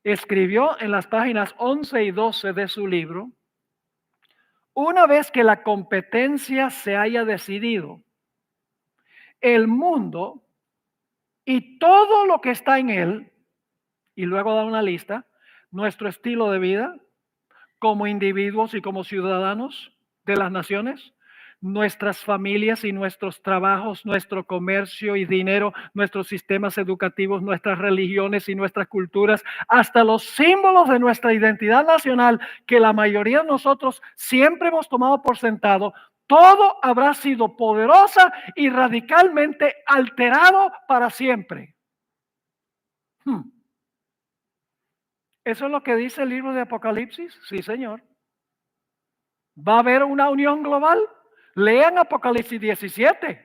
Escribió en las páginas 11 y 12 de su libro, una vez que la competencia se haya decidido, el mundo y todo lo que está en él, y luego da una lista, nuestro estilo de vida como individuos y como ciudadanos de las naciones, nuestras familias y nuestros trabajos, nuestro comercio y dinero, nuestros sistemas educativos, nuestras religiones y nuestras culturas, hasta los símbolos de nuestra identidad nacional que la mayoría de nosotros siempre hemos tomado por sentado, todo habrá sido poderosa y radicalmente alterado para siempre. ¿Eso es lo que dice el libro de Apocalipsis? Sí, señor. ¿Va a haber una unión global? Lean Apocalipsis 17.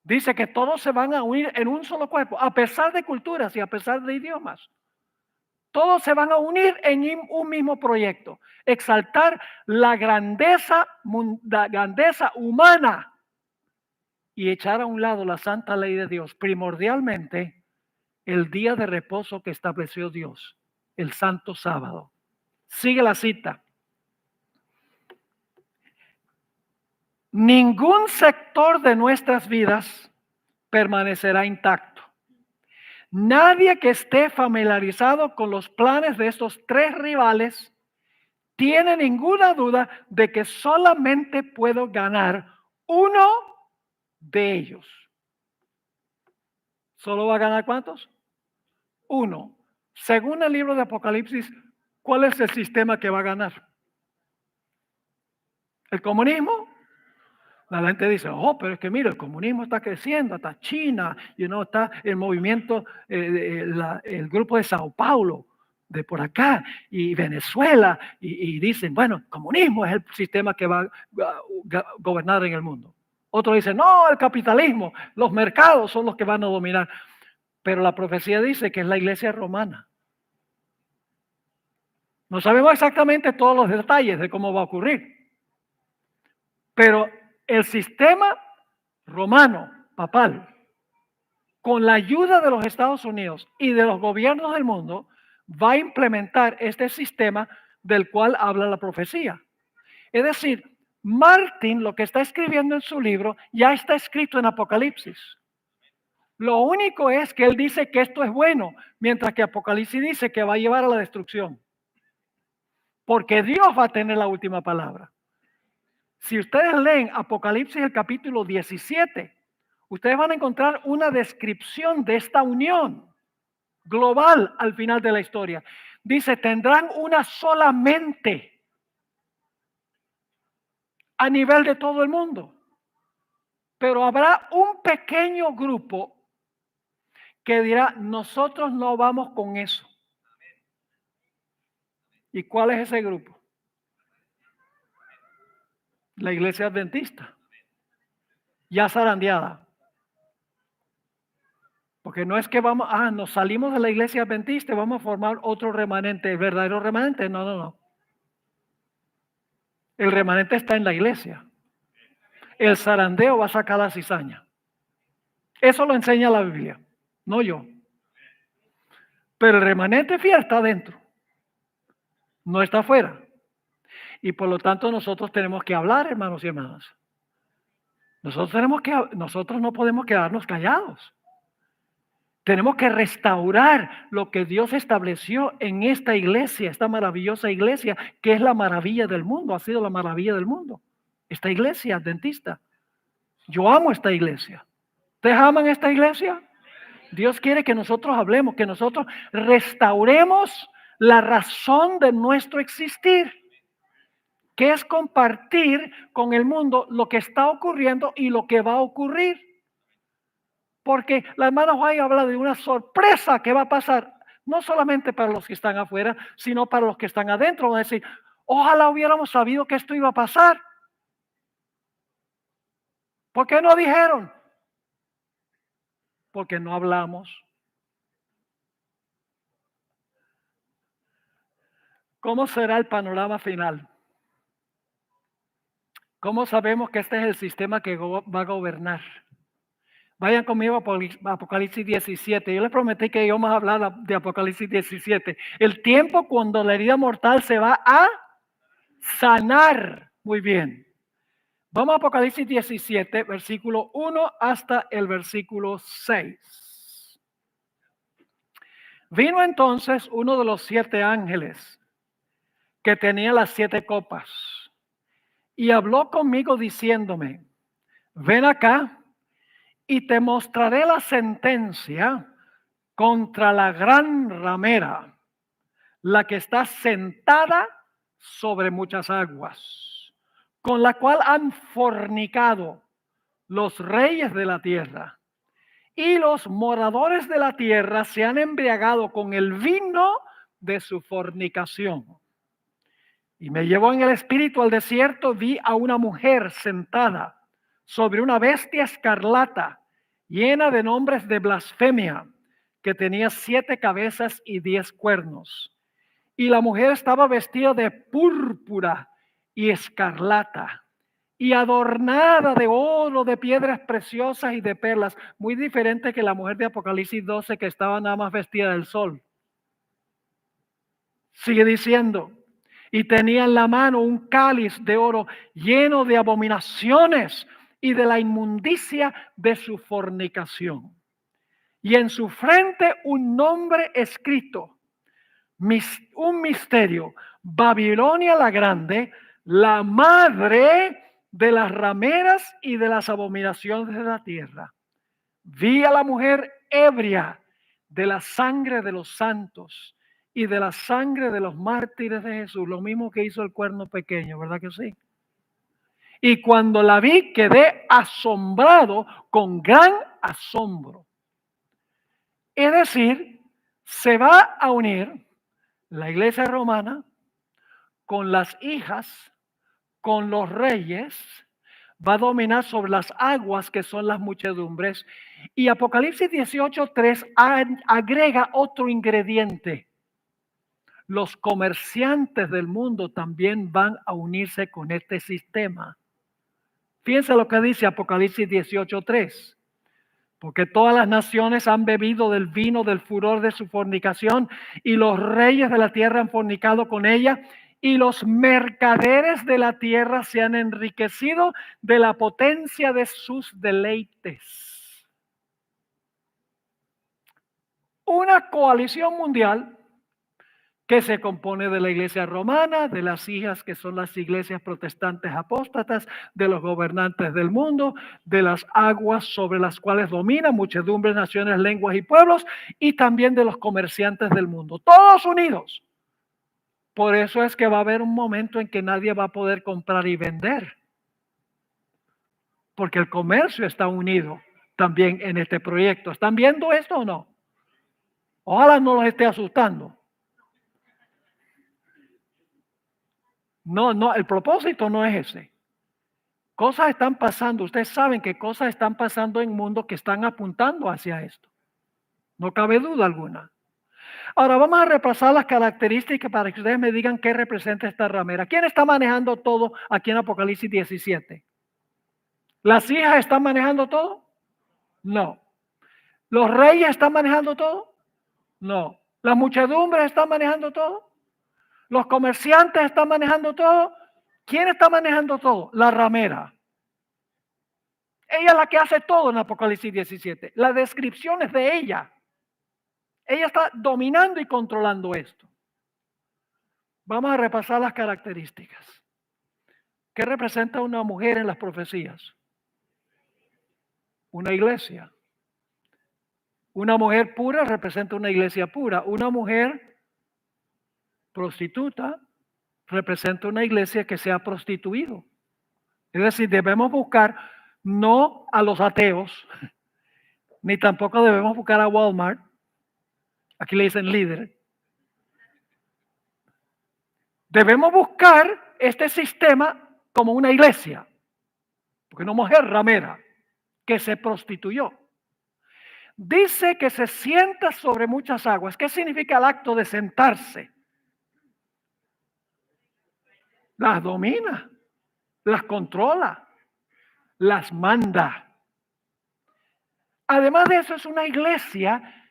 Dice que todos se van a unir en un solo cuerpo, a pesar de culturas y a pesar de idiomas. Todos se van a unir en un mismo proyecto. Exaltar la grandeza humana y echar a un lado la santa ley de Dios, primordialmente el día de reposo que estableció Dios, el santo sábado. Sigue la cita. Ningún sector de nuestras vidas permanecerá intacto. Nadie que esté familiarizado con los planes de estos tres rivales tiene ninguna duda de que solamente puedo ganar uno de ellos. ¿Solo va a ganar cuántos? Uno. Según el libro de Apocalipsis, ¿cuál es el sistema que va a ganar? ¿El comunismo? La gente dice, oh, pero es que mira, el comunismo está creciendo, hasta China, está el movimiento, el grupo de Sao Paulo. de por acá y Venezuela y dicen, bueno, comunismo es el sistema que va a gobernar en el mundo. Otros dicen, no, el capitalismo, los mercados son los que van a dominar. Pero la profecía dice que es la iglesia romana. No sabemos exactamente todos los detalles de cómo va a ocurrir. Pero el sistema romano, papal, con la ayuda de los Estados Unidos y de los gobiernos del mundo, va a implementar este sistema del cual habla la profecía. Es decir, Martín, lo que está escribiendo en su libro, ya está escrito en Apocalipsis. Lo único es que él dice que esto es bueno, mientras que Apocalipsis dice que va a llevar a la destrucción. Porque Dios va a tener la última palabra. Si ustedes leen Apocalipsis el capítulo 17, ustedes van a encontrar una descripción de esta unión global al final de la historia. Dice, tendrán una sola mente a nivel de todo el mundo. Pero habrá un pequeño grupo que dirá, nosotros no vamos con eso. ¿Y cuál es ese grupo? La iglesia adventista. Ya zarandeada. Porque no es que vamos, nos salimos de la iglesia adventista y vamos a formar otro remanente, el verdadero remanente. No, no, no. El remanente está en la iglesia. El zarandeo va a sacar la cizaña. Eso lo enseña la Biblia, no yo. Pero el remanente fiel está adentro, no está afuera. Y por lo tanto nosotros tenemos que hablar, hermanos y hermanas. Nosotros no podemos quedarnos callados. Tenemos que restaurar lo que Dios estableció en esta iglesia, esta maravillosa iglesia, que es la maravilla del mundo, ha sido la maravilla del mundo. Esta iglesia adventista. Yo amo esta iglesia. ¿Ustedes aman esta iglesia? Dios quiere que nosotros hablemos, que nosotros restauremos la razón de nuestro existir, que es compartir con el mundo lo que está ocurriendo y lo que va a ocurrir. Porque la hermana Juan habla de una sorpresa que va a pasar, no solamente para los que están afuera, sino para los que están adentro. Van a decir, ojalá hubiéramos sabido que esto iba a pasar. ¿Por qué no dijeron? Porque no hablamos. ¿Cómo será el panorama final? ¿Cómo sabemos que este es el sistema que va a gobernar? Vayan conmigo a Apocalipsis 17. Yo les prometí que íbamos a hablar de Apocalipsis 17. El tiempo cuando la herida mortal se va a sanar. Muy bien. Vamos a Apocalipsis 17, versículo 1 hasta el versículo 6. Vino entonces uno de los 7 ángeles que tenía las 7 copas y habló conmigo diciéndome, ven acá y te mostraré la sentencia contra la gran ramera, la que está sentada sobre muchas aguas, con la cual han fornicado los reyes de la tierra. Y los moradores de la tierra se han embriagado con el vino de su fornicación. Y me llevó en el espíritu al desierto, vi a una mujer sentada sobre una bestia escarlata, llena de nombres de blasfemia, que tenía 7 cabezas y 10 cuernos. Y la mujer estaba vestida de púrpura y escarlata, y adornada de oro, de piedras preciosas y de perlas. Muy diferente que la mujer de Apocalipsis 12, que estaba nada más vestida del sol. Sigue diciendo, y tenía en la mano un cáliz de oro lleno de abominaciones y de la inmundicia de su fornicación. Y en su frente un nombre escrito, un misterio, Babilonia la Grande, la madre de las rameras y de las abominaciones de la tierra. Vi a la mujer ebria de la sangre de los santos y de la sangre de los mártires de Jesús, lo mismo que hizo el cuerno pequeño, ¿verdad que sí? Y cuando la vi quedé asombrado con gran asombro. Es decir, se va a unir La iglesia romana, con las hijas, con los reyes, va a dominar sobre las aguas que son las muchedumbres. Y Apocalipsis 18:3 agrega otro ingrediente. Los comerciantes del mundo también van a unirse con este sistema. Fíjense lo que dice Apocalipsis 18:3. Porque todas las naciones han bebido del vino del furor de su fornicación, y los reyes de la tierra han fornicado con ella, y los mercaderes de la tierra se han enriquecido de la potencia de sus deleites. Una coalición mundial que se compone de la iglesia romana, de las hijas que son las iglesias protestantes apóstatas, de los gobernantes del mundo, de las aguas sobre las cuales dominan muchedumbres, naciones, lenguas y pueblos, y también de los comerciantes del mundo, todos unidos. Por eso es que va a haber un momento en que nadie va a poder comprar y vender, porque el comercio está unido también en este proyecto. ¿Están viendo esto o no? Ojalá no los esté asustando. No, el propósito no es ese. Cosas están pasando, ustedes saben que cosas están pasando en el mundo que están apuntando hacia esto. No cabe duda alguna. Ahora vamos a repasar las características para que ustedes me digan qué representa esta ramera. ¿Quién está manejando todo aquí en Apocalipsis 17? ¿Las hijas están manejando todo? No. ¿Los reyes están manejando todo? No. ¿Las muchedumbres están manejando todo? ¿Los comerciantes están manejando todo? ¿Quién está manejando todo? La ramera. Ella es la que hace todo en Apocalipsis 17. La descripción es de ella. Ella está dominando y controlando esto. Vamos a repasar las características. ¿Qué representa una mujer en las profecías? Una iglesia. Una mujer pura representa una iglesia pura. Una mujer prostituta representa una iglesia que se ha prostituido. Es decir, debemos buscar no a los ateos, ni tampoco debemos buscar a Walmart. Aquí le dicen líder. Debemos buscar este sistema como una iglesia, porque una mujer ramera que se prostituyó. Dice que se sienta sobre muchas aguas. ¿Qué significa el acto de sentarse? Las domina, las controla, las manda. Además de eso, es una iglesia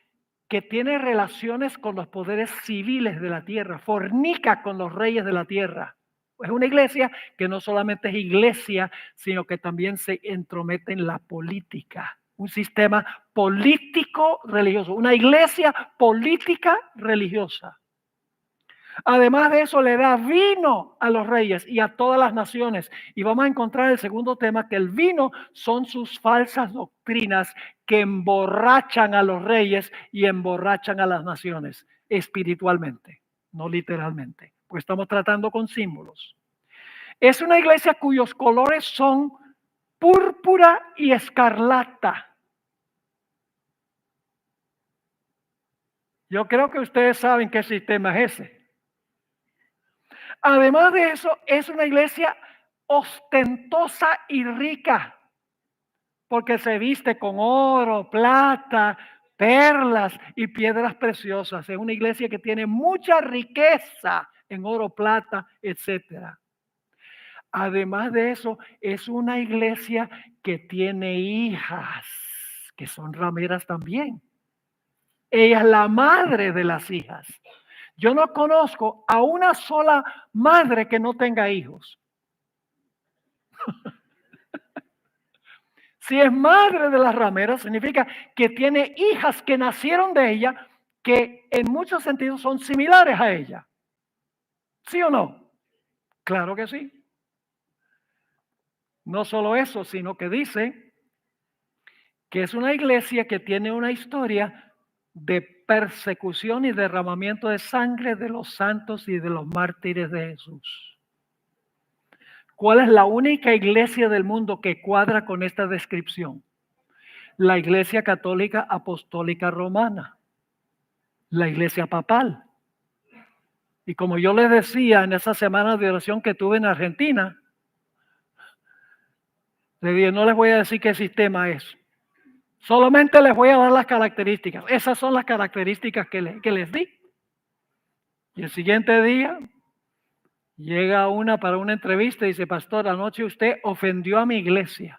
que tiene relaciones con los poderes civiles de la tierra, fornica con los reyes de la tierra. Es una iglesia que no solamente es iglesia, sino que también se entromete en la política. Un sistema político religioso, una iglesia política religiosa. Además de eso, le da vino a los reyes y a todas las naciones. Y vamos a encontrar el segundo tema, que el vino son sus falsas doctrinas que emborrachan a los reyes y emborrachan a las naciones espiritualmente, no literalmente, porque estamos tratando con símbolos. Es una iglesia cuyos colores son púrpura y escarlata. Yo creo que ustedes saben qué sistema es ese. Además de eso, es una iglesia ostentosa y rica, porque se viste con oro, plata, perlas y piedras preciosas. Es una iglesia que tiene mucha riqueza en oro, plata, etcétera. Además de eso, es una iglesia que tiene hijas, que son rameras también. Ella es la madre de las hijas. Yo no conozco a una sola madre que no tenga hijos. Si es madre de las rameras, significa que tiene hijas que nacieron de ella, que en muchos sentidos son similares a ella. ¿Sí o no? Claro que sí. No solo eso, sino que dice que es una iglesia que tiene una historia de persecución y derramamiento de sangre de los santos y de los mártires de Jesús. ¿Cuál es la única iglesia del mundo que cuadra con esta descripción? La Iglesia Católica Apostólica Romana, la Iglesia Papal. Y como yo les decía en esa semana de oración que tuve en Argentina, le dije, no les voy a decir qué sistema es. Solamente les voy a dar las características. Esas son las características que les di. Y el siguiente día llega una para una entrevista y dice, pastor, anoche usted ofendió a mi iglesia.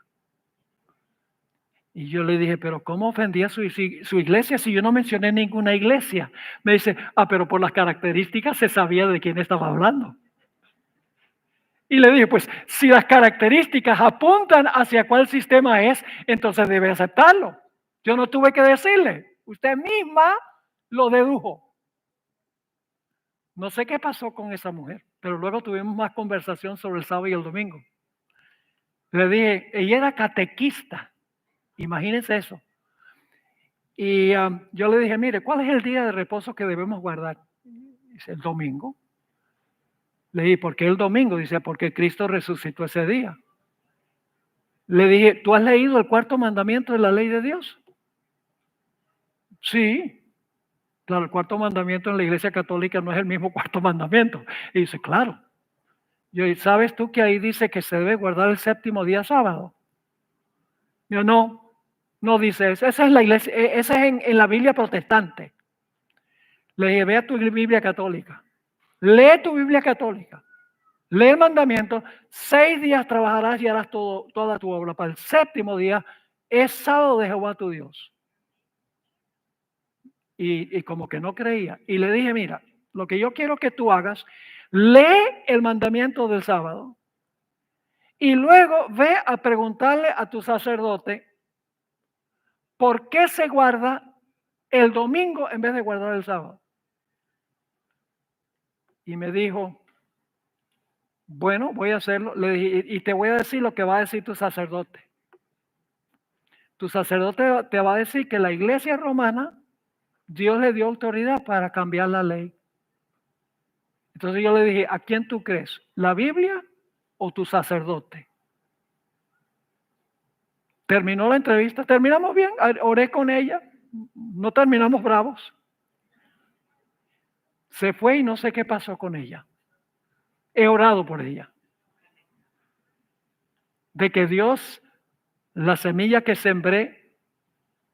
Y yo le dije, pero ¿cómo ofendía su iglesia si yo no mencioné ninguna iglesia? Me dice, pero por las características se sabía de quién estaba hablando. Y le dije, pues si las características apuntan hacia cuál sistema es, entonces debe aceptarlo. Yo no tuve que decirle, usted misma lo dedujo. No sé qué pasó con esa mujer, pero luego tuvimos más conversación sobre el sábado y el domingo. Le dije, ella era catequista, imagínense eso. Y yo le dije, mire, ¿cuál es el día de reposo que debemos guardar? Dice, el domingo. Le dije, ¿por qué el domingo? Dice, porque Cristo resucitó ese día. Le dije, ¿tú has leído el cuarto mandamiento de la ley de Dios? Sí. Claro, el cuarto mandamiento en la Iglesia Católica no es el mismo cuarto mandamiento. Y dice, claro. Yo, ¿sabes tú que ahí dice que se debe guardar el séptimo día sábado? Yo, no dice eso. Esa es la iglesia, esa es en la Biblia protestante. Le dije, ve a tu Biblia católica. Lee tu Biblia católica. Lee el mandamiento. 6 días trabajarás y harás toda tu obra. Para el séptimo día es sábado de Jehová tu Dios. Y como que no creía. Y le dije, mira, lo que yo quiero que tú hagas, lee el mandamiento del sábado. Y luego ve a preguntarle a tu sacerdote por qué se guarda el domingo en vez de guardar el sábado. Y me dijo, bueno, voy a hacerlo. Le dije, y te voy a decir lo que va a decir tu sacerdote. Tu sacerdote te va a decir que la iglesia romana, Dios le dio autoridad para cambiar la ley. Entonces yo le dije, ¿a quién tú crees? ¿La Biblia o tu sacerdote? Terminó la entrevista, terminamos bien, oré con ella, no terminamos bravos. Se fue y no sé qué pasó con ella. He orado por ella. De que Dios, la semilla que sembré,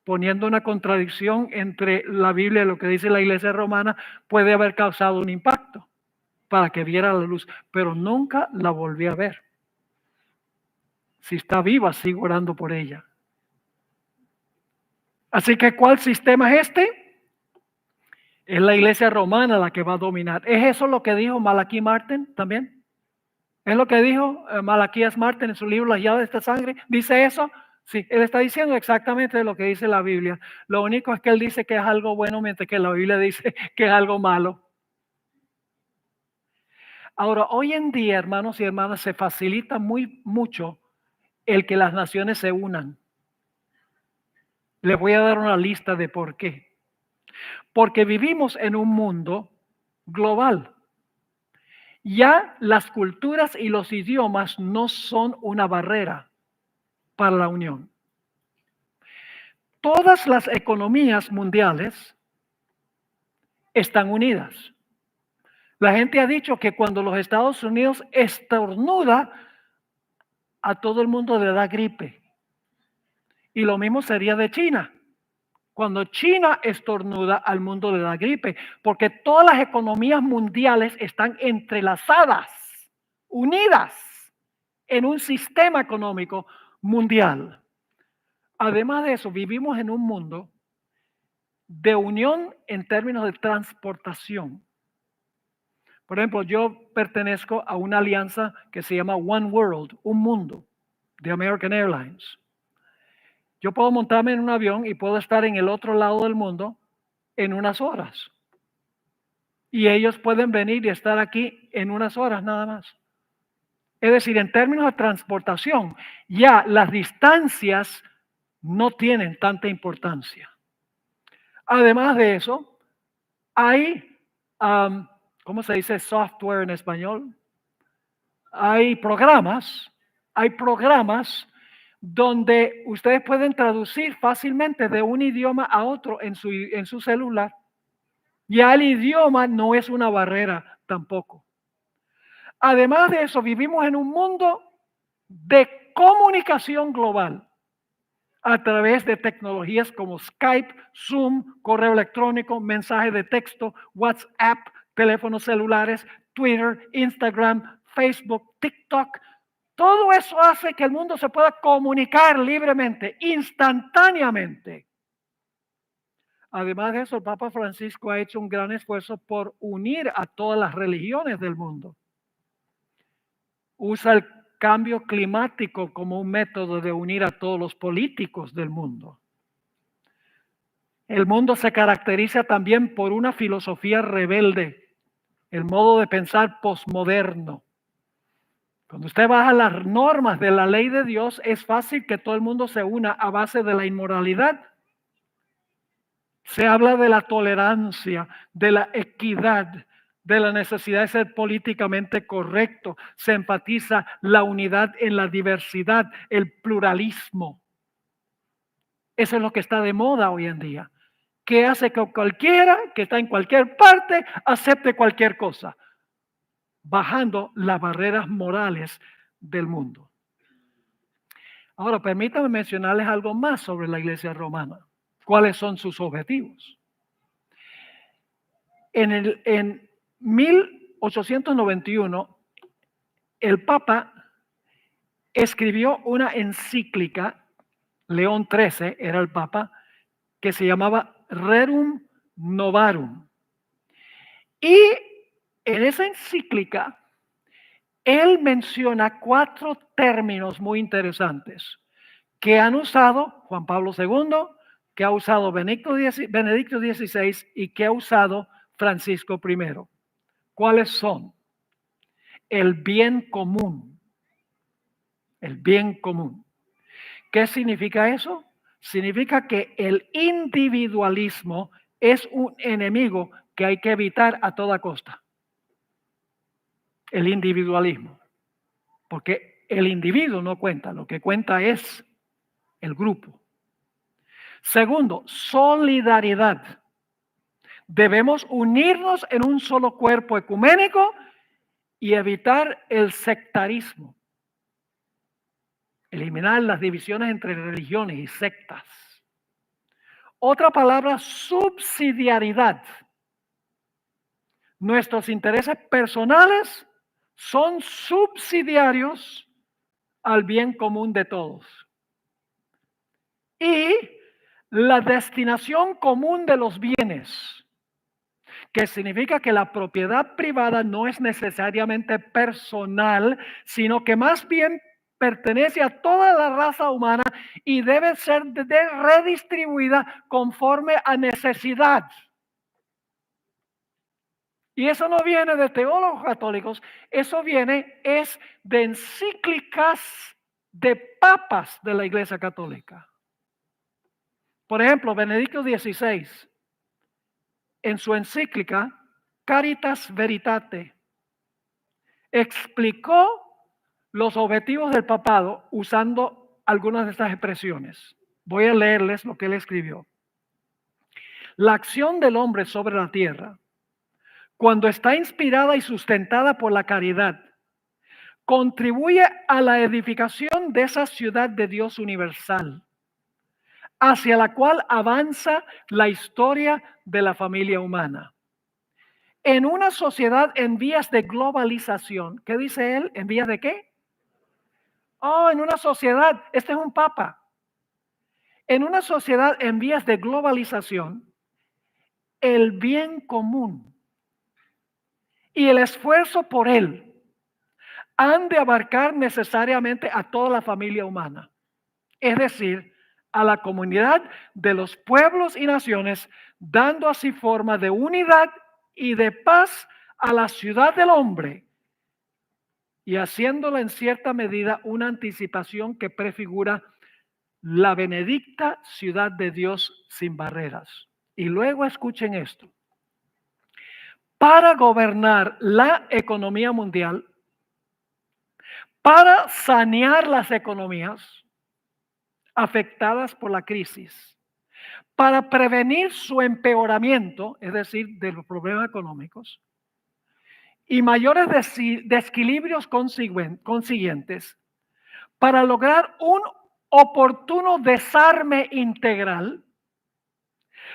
poniendo una contradicción entre la Biblia y lo que dice la iglesia romana, puede haber causado un impacto para que viera la luz, pero nunca la volví a ver. Si está viva, sigo orando por ella. Así que, ¿cuál sistema es este? Es la iglesia romana la que va a dominar. ¿Es eso lo que dijo Malachi Martin también? ¿Es lo que dijo Malaquías Martin en su libro Las llaves de esta sangre? ¿Dice eso? Sí, él está diciendo exactamente lo que dice la Biblia. Lo único es que él dice que es algo bueno, mientras que la Biblia dice que es algo malo. Ahora, hoy en día, hermanos y hermanas, se facilita mucho el que las naciones se unan. Les voy a dar una lista de por qué. Porque vivimos en un mundo global. Ya las culturas y los idiomas no son una barrera para la unión. Todas las economías mundiales están unidas. La gente ha dicho que cuando los Estados Unidos estornuda, a todo el mundo le da gripe. Y lo mismo sería de China. Cuando China estornuda, al mundo le da gripe, porque todas las economías mundiales están entrelazadas, unidas en un sistema económico mundial. Además de eso, vivimos en un mundo de unión en términos de transportación. Por ejemplo, yo pertenezco a una alianza que se llama One World, un mundo, de American Airlines. Yo puedo montarme en un avión y puedo estar en el otro lado del mundo en unas horas. Y ellos pueden venir y estar aquí en unas horas nada más. Es decir, en términos de transportación, ya las distancias no tienen tanta importancia. Además de eso, hay, ¿cómo se dice software en español? Hay programas donde ustedes pueden traducir fácilmente de un idioma a otro en su celular. Ya el idioma no es una barrera tampoco. Además de eso, vivimos en un mundo de comunicación global a través de tecnologías como Skype, Zoom, correo electrónico, mensaje de texto, WhatsApp, teléfonos celulares, Twitter, Instagram, Facebook, TikTok. Todo eso hace que el mundo se pueda comunicar libremente, instantáneamente. Además de eso, el Papa Francisco ha hecho un gran esfuerzo por unir a todas las religiones del mundo. Usa el cambio climático como un método de unir a todos los políticos del mundo. El mundo se caracteriza también por una filosofía rebelde, el modo de pensar posmoderno. Cuando usted baja las normas de la ley de Dios, es fácil que todo el mundo se una a base de la inmoralidad. Se habla de la tolerancia, de la equidad, de la necesidad de ser políticamente correcto. Se enfatiza la unidad en la diversidad, el pluralismo. Eso es lo que está de moda hoy en día. Que hace que cualquiera que está en cualquier parte acepte cualquier cosa, bajando las barreras morales del mundo. Ahora, permítanme mencionarles algo más sobre la Iglesia romana. ¿Cuáles son sus objetivos? En 1891, el Papa escribió una encíclica, León XIII era el Papa, que se llamaba Rerum Novarum. Y en esa encíclica, él menciona 4 términos muy interesantes que han usado Juan Pablo II, que ha usado Benedicto XVI y que ha usado Francisco I. ¿Cuáles son? El bien común. El bien común. ¿Qué significa eso? Significa que el individualismo es un enemigo que hay que evitar a toda costa. El individualismo. Porque el individuo no cuenta, lo que cuenta es el grupo. Segundo, solidaridad. Debemos unirnos en un solo cuerpo ecuménico y evitar el sectarismo. Eliminar las divisiones entre religiones y sectas. Otra palabra, subsidiariedad. Nuestros intereses personales son subsidiarios al bien común de todos. Y la destinación común de los bienes, que significa que la propiedad privada no es necesariamente personal, sino que más bien pertenece a toda la raza humana y debe ser redistribuida conforme a necesidad. Y eso no viene de teólogos católicos, eso viene es de encíclicas de papas de la Iglesia Católica. Por ejemplo, Benedicto XVI, en su encíclica Caritas Veritate, explicó los objetivos del papado usando algunas de estas expresiones. Voy a leerles lo que él escribió. La acción del hombre sobre la tierra, cuando está inspirada y sustentada por la caridad, contribuye a la edificación de esa ciudad de Dios universal, hacia la cual avanza la historia de la familia humana. En una sociedad en vías de globalización, ¿qué dice él? ¿En vías de qué? Oh, en una sociedad, este es un papa. En una sociedad en vías de globalización, el bien común y el esfuerzo por él han de abarcar necesariamente a toda la familia humana. Es decir, a la comunidad de los pueblos y naciones, dando así forma de unidad y de paz a la ciudad del hombre y haciéndola en cierta medida una anticipación que prefigura la benedicta ciudad de Dios sin barreras. Y luego escuchen esto. Para gobernar la economía mundial, para sanear las economías afectadas por la crisis, para prevenir su empeoramiento, es decir, de los problemas económicos, y mayores desequilibrios consiguientes para lograr un oportuno desarme integral,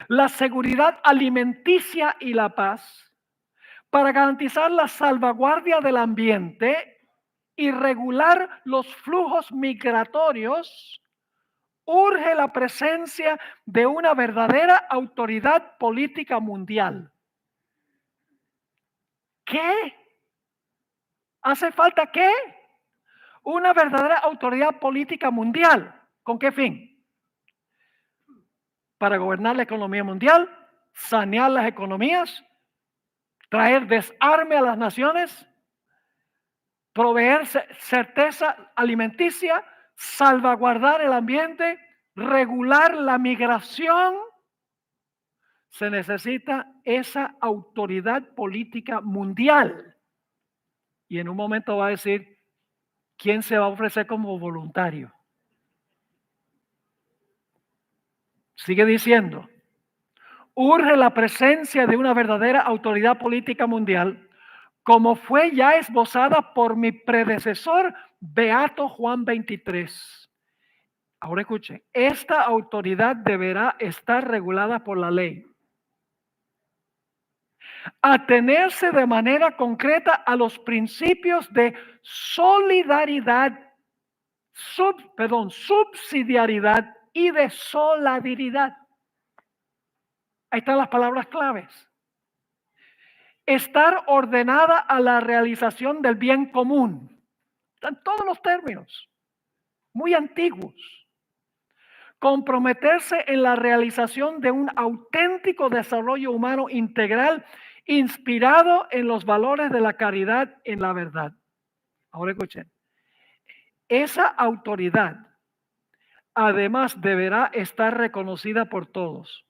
la seguridad alimenticia y la paz, para garantizar la salvaguardia del ambiente y regular los flujos migratorios, urge la presencia de una verdadera autoridad política mundial. ¿Qué? ¿Hace falta qué? Una verdadera autoridad política mundial. ¿Con qué fin? Para gobernar la economía mundial, sanear las economías, traer desarme a las naciones, proveer certeza alimenticia, salvaguardar el ambiente, regular la migración. Se necesita esa autoridad política mundial. Y en un momento va a decir, ¿quién se va a ofrecer como voluntario? Sigue diciendo, urge la presencia de una verdadera autoridad política mundial, como fue ya esbozada por mi predecesor, Beato Juan 23. Ahora escuchen, esta autoridad deberá estar regulada por la ley, atenerse de manera concreta a los principios de solidaridad, subsidiariedad y de solidaridad. Ahí están las palabras claves. Estar ordenada a la realización del bien común. Están todos los términos, muy antiguos. Comprometerse en la realización de un auténtico desarrollo humano integral inspirado en los valores de la caridad en la verdad. Ahora escuchen, esa autoridad además deberá estar reconocida por todos.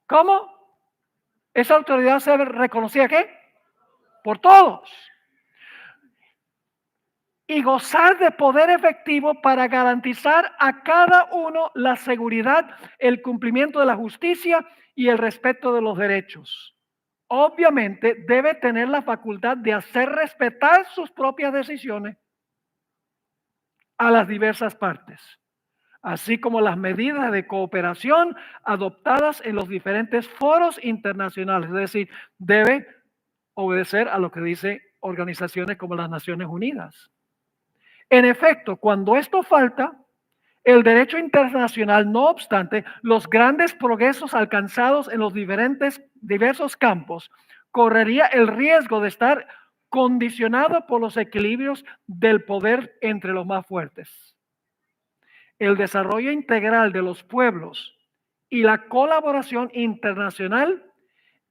¿Cómo? Esa autoridad se reconocida ¿qué? Por todos. Y gozar de poder efectivo para garantizar a cada uno la seguridad, el cumplimiento de la justicia y el respeto de los derechos. Obviamente debe tener la facultad de hacer respetar sus propias decisiones a las diversas partes, así como las medidas de cooperación adoptadas en los diferentes foros internacionales. Es decir, debe obedecer a lo que dice organizaciones como las Naciones Unidas. En efecto, cuando esto falta, el derecho internacional, no obstante, los grandes progresos alcanzados en los diversos campos, correría el riesgo de estar condicionado por los equilibrios del poder entre los más fuertes. El desarrollo integral de los pueblos y la colaboración internacional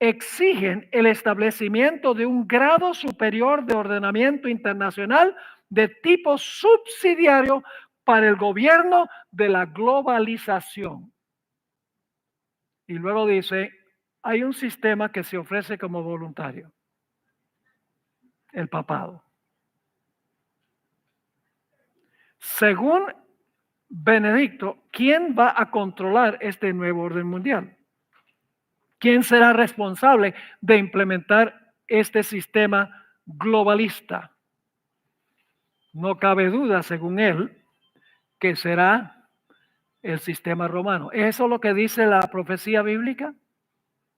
exigen el establecimiento de un grado superior de ordenamiento internacional de tipo subsidiario para el gobierno de la globalización. Y luego dice, hay un sistema que se ofrece como voluntario, el papado. Según Benedicto, ¿quién va a controlar este nuevo orden mundial? ¿Quién será responsable de implementar este sistema globalista? No cabe duda, según él, que será el sistema romano. ¿Es eso lo que dice la profecía bíblica?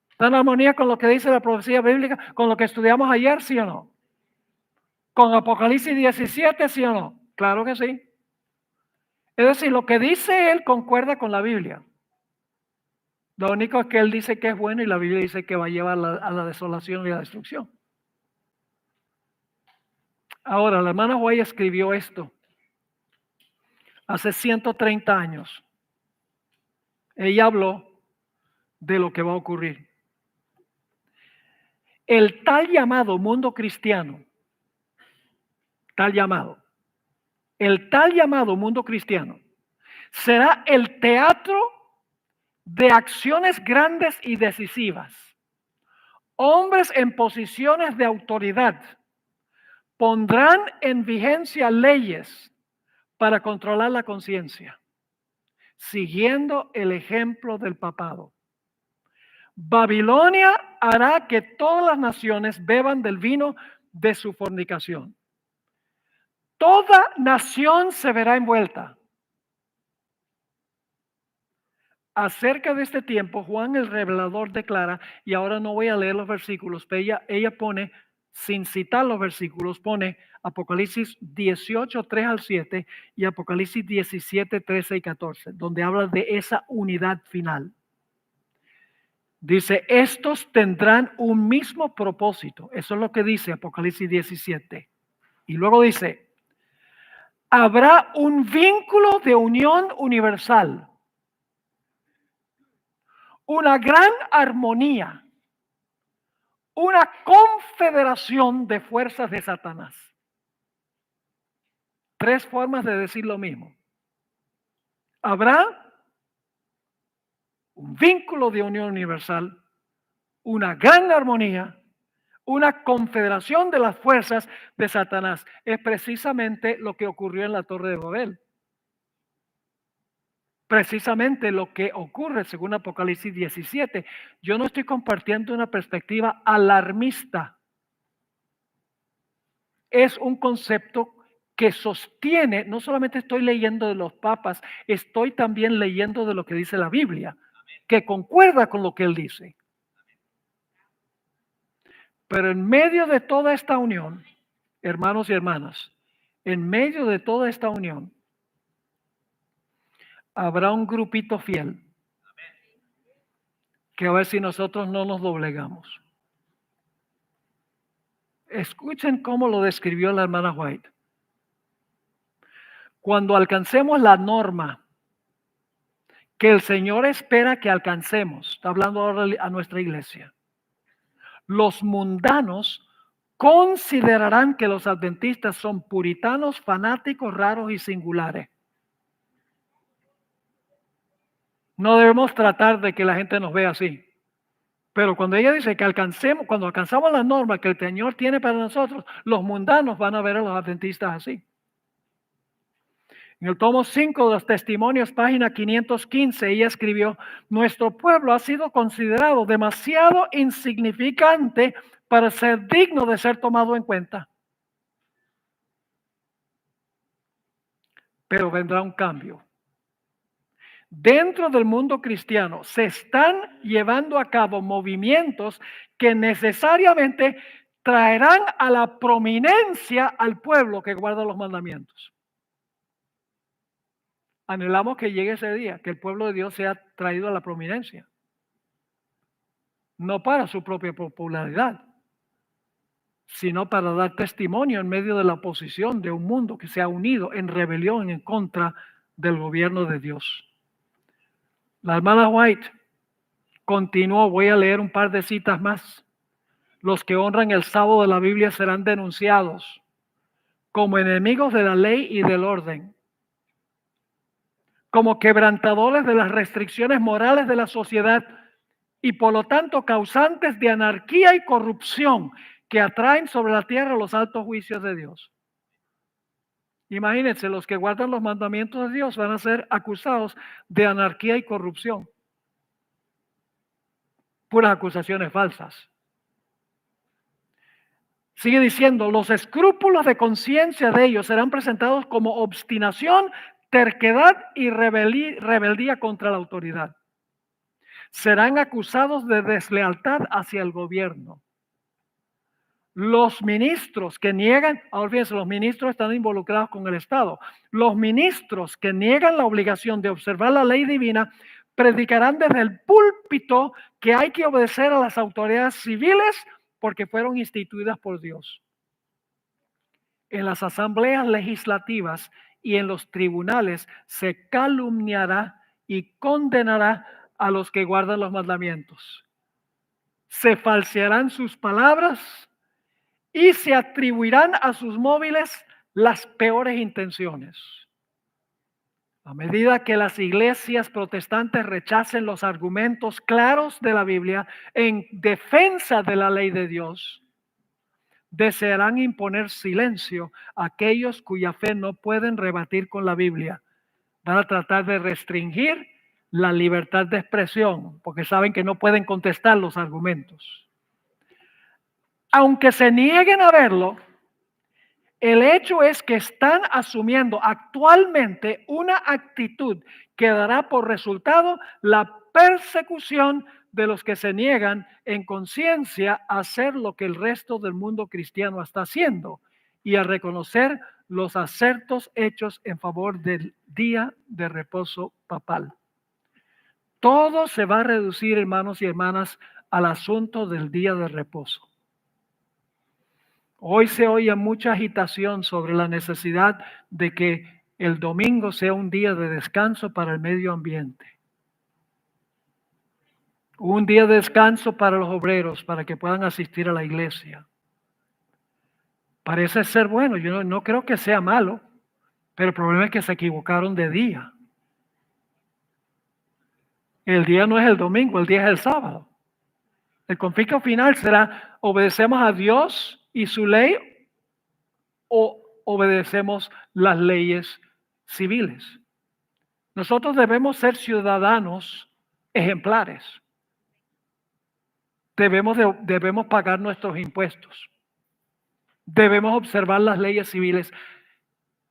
¿Está en armonía con lo que dice la profecía bíblica? ¿Con lo que estudiamos ayer, sí o no? ¿Con Apocalipsis 17, sí o no? Claro que sí. Es decir, lo que dice él concuerda con la Biblia. Lo único es que él dice que es bueno y la Biblia dice que va a llevar a la desolación y la destrucción. Ahora, la hermana White escribió esto hace 130 años. Ella habló de lo que va a ocurrir. El tal llamado mundo cristiano, el tal llamado mundo cristiano será el teatro de acciones grandes y decisivas. Hombres en posiciones de autoridad pondrán en vigencia leyes para controlar la conciencia, siguiendo el ejemplo del papado. Babilonia hará que todas las naciones beban del vino de su fornicación. Toda nación se verá envuelta. Acerca de este tiempo, Juan el Revelador declara, y ahora no voy a leer los versículos, pero ella pone, sin citar los versículos, pone Apocalipsis 18, 3 al 7 y Apocalipsis 17, 13 y 14, donde habla de esa unidad final. Dice, estos tendrán un mismo propósito. Eso es lo que dice Apocalipsis 17. Y luego dice, habrá un vínculo de unión universal, una gran armonía, una confederación de fuerzas de Satanás. Tres formas de decir lo mismo. Habrá un vínculo de unión universal, una gran armonía, una confederación de las fuerzas de Satanás. Es precisamente lo que ocurrió en la Torre de Babel. Precisamente lo que ocurre según Apocalipsis 17. Yo no estoy compartiendo una perspectiva alarmista. Es un concepto que sostiene, no solamente estoy leyendo de los papas, estoy también leyendo de lo que dice la Biblia, que concuerda con lo que él dice. Pero en medio de toda esta unión, hermanos y hermanas, en medio de toda esta unión, habrá un grupito fiel que a ver si nosotros no nos doblegamos. Escuchen cómo lo describió la hermana White. Cuando alcancemos la norma que el Señor espera que alcancemos, está hablando ahora a nuestra iglesia, los mundanos considerarán que los adventistas son puritanos, fanáticos, raros y singulares. No debemos tratar de que la gente nos vea así. Pero cuando ella dice que cuando alcanzamos la norma que el Señor tiene para nosotros, los mundanos van a ver a los adventistas así. En el tomo 5 de los testimonios, página 515, ella escribió, nuestro pueblo ha sido considerado demasiado insignificante para ser digno de ser tomado en cuenta. Pero vendrá un cambio. Dentro del mundo cristiano se están llevando a cabo movimientos que necesariamente traerán a la prominencia al pueblo que guarda los mandamientos. Anhelamos que llegue ese día, que el pueblo de Dios sea traído a la prominencia. No para su propia popularidad, sino para dar testimonio en medio de la oposición de un mundo que se ha unido en rebelión en contra del gobierno de Dios. La hermana White continuó, voy a leer un par de citas más. Los que honran el sábado de la Biblia serán denunciados como enemigos de la ley y del orden, como quebrantadores de las restricciones morales de la sociedad y por lo tanto causantes de anarquía y corrupción que atraen sobre la tierra los altos juicios de Dios. Imagínense, los que guardan los mandamientos de Dios van a ser acusados de anarquía y corrupción. Puras acusaciones falsas. Sigue diciendo, los escrúpulos de conciencia de ellos serán presentados como obstinación, terquedad y rebeldía contra la autoridad. Serán acusados de deslealtad hacia el gobierno. Los ministros que niegan, ahora fíjense, los ministros están involucrados con el Estado. Los ministros que niegan la obligación de observar la ley divina predicarán desde el púlpito que hay que obedecer a las autoridades civiles porque fueron instituidas por Dios. En las asambleas legislativas y en los tribunales se calumniará y condenará a los que guardan los mandamientos. Se falsearán sus palabras y se atribuirán a sus móviles las peores intenciones. A medida que las iglesias protestantes rechacen los argumentos claros de la Biblia en defensa de la ley de Dios, desearán imponer silencio a aquellos cuya fe no pueden rebatir con la Biblia. Van a tratar de restringir la libertad de expresión, porque saben que no pueden contestar los argumentos. Aunque se nieguen a verlo, el hecho es que están asumiendo actualmente una actitud que dará por resultado la persecución de los que se niegan en conciencia a hacer lo que el resto del mundo cristiano está haciendo y a reconocer los acertos hechos en favor del día de reposo papal. Todo se va a reducir, hermanos y hermanas, al asunto del día de reposo. Hoy se oye mucha agitación sobre la necesidad de que el domingo sea un día de descanso para el medio ambiente. Un día de descanso para los obreros, para que puedan asistir a la iglesia. Parece ser bueno, yo no creo que sea malo, pero el problema es que se equivocaron de día. El día no es el domingo, el día es el sábado. El conflicto final será, ¿obedecemos a Dios y su ley o obedecemos las leyes civiles? Nosotros debemos ser ciudadanos ejemplares. Debemos pagar nuestros impuestos. Debemos observar las leyes civiles.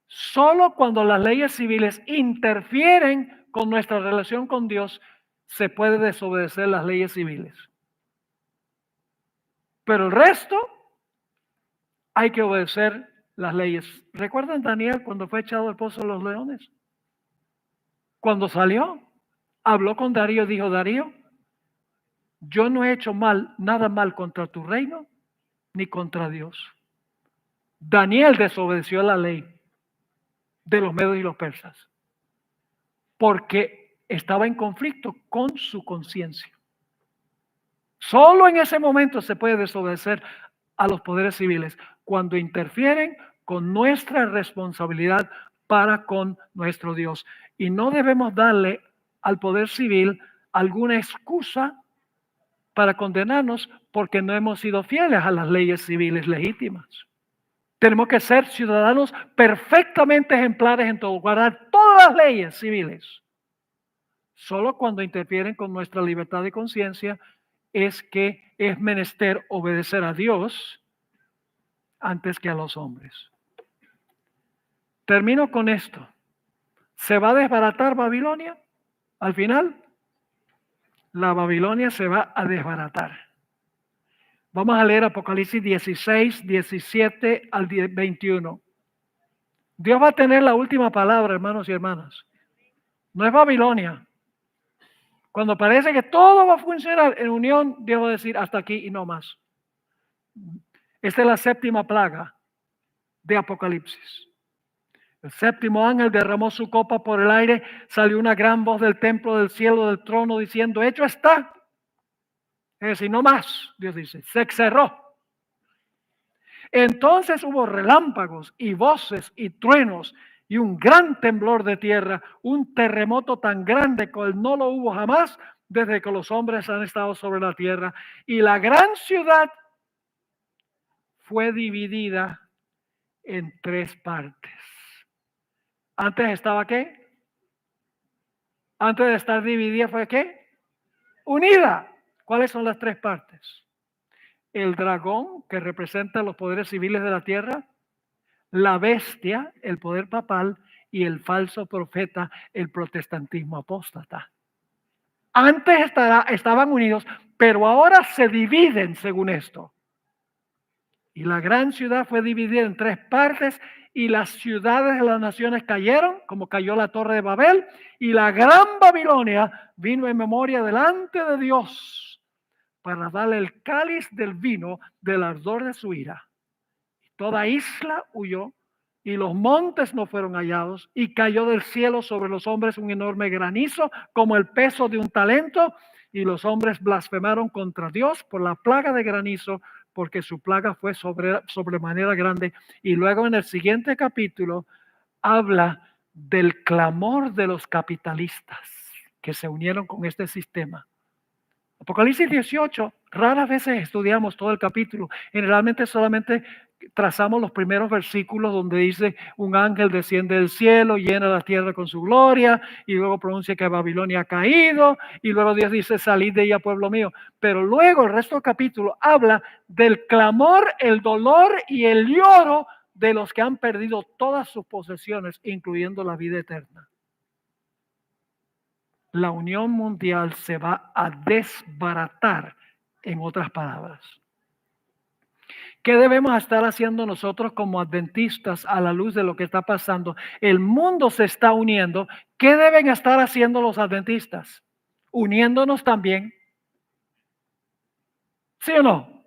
Solo cuando las leyes civiles interfieren con nuestra relación con Dios, se puede desobedecer las leyes civiles. Pero el resto hay que obedecer las leyes. ¿Recuerdan Daniel cuando fue echado al pozo de los leones? Cuando salió, habló con Darío, dijo: Darío, yo no he hecho nada mal contra tu reino ni contra Dios. Daniel desobedeció la ley de los medos y los persas porque estaba en conflicto con su conciencia. Solo en ese momento se puede desobedecer a los poderes civiles, cuando interfieren con nuestra responsabilidad para con nuestro Dios. Y no debemos darle al poder civil alguna excusa para condenarnos porque no hemos sido fieles a las leyes civiles legítimas. Tenemos que ser ciudadanos perfectamente ejemplares en todo, guardar todas las leyes civiles. Solo cuando interfieren con nuestra libertad de conciencia es que es menester obedecer a Dios antes que a los hombres. Termino con esto. ¿Se va a desbaratar Babilonia? Al final, la Babilonia se va a desbaratar. Vamos a leer Apocalipsis 16, 17 al 21. Dios va a tener la última palabra, hermanos y hermanas. No es Babilonia. Cuando parece que todo va a funcionar en unión, Dios va a decir hasta aquí y no más. Esta es la séptima plaga de Apocalipsis. El séptimo ángel derramó su copa por el aire, salió una gran voz del templo del cielo del trono diciendo: hecho está. Es decir, no más, Dios dice, se cerró. Entonces hubo relámpagos y voces y truenos y un gran temblor de tierra, un terremoto tan grande cual no lo hubo jamás desde que los hombres han estado sobre la tierra. Y la gran ciudad fue dividida en tres partes. Antes estaba ¿qué? Antes de estar dividida fue ¿qué? Unida. ¿Cuáles son las tres partes? El dragón, que representa los poderes civiles de la tierra, la bestia, el poder papal, y el falso profeta, el protestantismo apóstata. Antes estaban unidos, pero ahora se dividen según esto. Y la gran ciudad fue dividida en tres partes, y las ciudades de las naciones cayeron, como cayó la torre de Babel, y la gran Babilonia vino en memoria delante de Dios para darle el cáliz del vino del ardor de su ira. Toda isla huyó y los montes no fueron hallados, y cayó del cielo sobre los hombres un enorme granizo como el peso de un talento, y los hombres blasfemaron contra Dios por la plaga de granizo, porque su plaga fue sobremanera grande. Y luego en el siguiente capítulo habla del clamor de los capitalistas que se unieron con este sistema. Apocalipsis 18, raras veces estudiamos todo el capítulo, generalmente solamente trazamos los primeros versículos donde dice un ángel desciende del cielo, llena la tierra con su gloria, y luego pronuncia que Babilonia ha caído, y luego Dios dice salid de ella, pueblo mío. Pero luego el resto del capítulo habla del clamor, el dolor y el lloro de los que han perdido todas sus posesiones, incluyendo la vida eterna. La unión mundial se va a desbaratar, en otras palabras. ¿Qué debemos estar haciendo nosotros como adventistas a la luz de lo que está pasando? El mundo se está uniendo. ¿Qué deben estar haciendo los adventistas? Uniéndonos también. ¿Sí o no?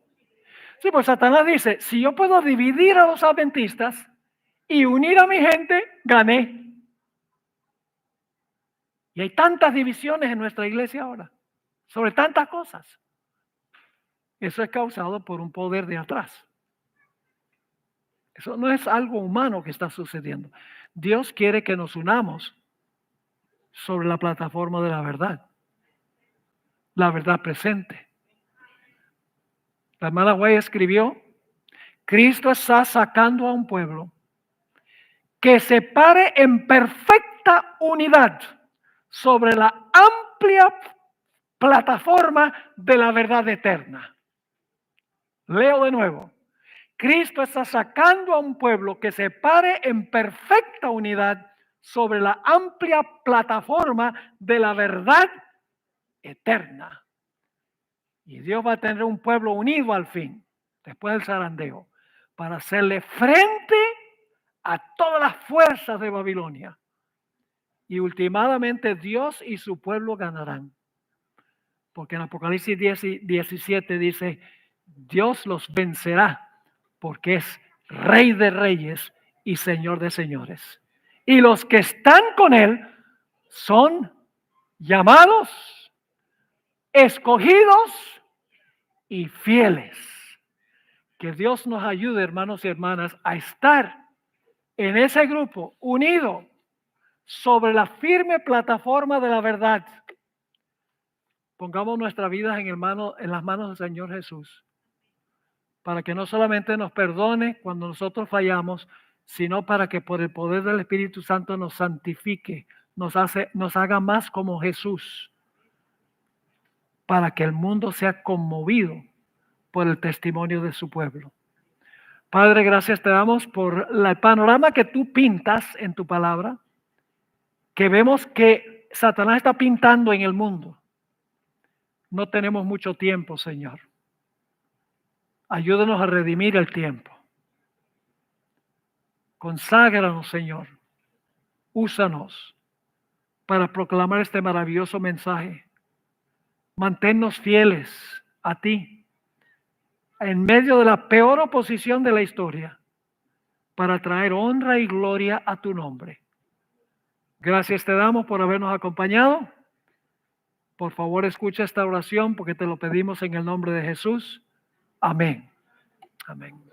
Sí, pues Satanás dice, si yo puedo dividir a los adventistas y unir a mi gente, gané. Y hay tantas divisiones en nuestra iglesia ahora, sobre tantas cosas. Eso es causado por un poder de atrás. Eso no es algo humano que está sucediendo. Dios quiere que nos unamos sobre la plataforma de la verdad presente. La hermana White escribió, Cristo está sacando a un pueblo que se pare en perfecta unidad sobre la amplia plataforma de la verdad eterna. Leo de nuevo. Cristo está sacando a un pueblo que se pare en perfecta unidad sobre la amplia plataforma de la verdad eterna. Y Dios va a tener un pueblo unido al fin, después del zarandeo, para hacerle frente a todas las fuerzas de Babilonia. Y últimamente Dios y su pueblo ganarán. Porque en Apocalipsis 17 dice, Dios los vencerá porque es Rey de reyes y Señor de señores. Y los que están con Él son llamados, escogidos y fieles. Que Dios nos ayude, hermanos y hermanas, a estar en ese grupo unido sobre la firme plataforma de la verdad. Pongamos nuestras vidas en las manos del Señor Jesús, para que no solamente nos perdone cuando nosotros fallamos, sino para que por el poder del Espíritu Santo nos santifique, nos haga más como Jesús, para que el mundo sea conmovido por el testimonio de su pueblo. Padre, gracias te damos por el panorama que tú pintas en tu palabra, que vemos que Satanás está pintando en el mundo. No tenemos mucho tiempo, Señor. Ayúdanos a redimir el tiempo. Conságranos, Señor. Úsanos para proclamar este maravilloso mensaje. Manténnos fieles a ti en medio de la peor oposición de la historia para traer honra y gloria a tu nombre. Gracias te damos por habernos acompañado. Por favor, escucha esta oración porque te lo pedimos en el nombre de Jesús. Amén. Amén.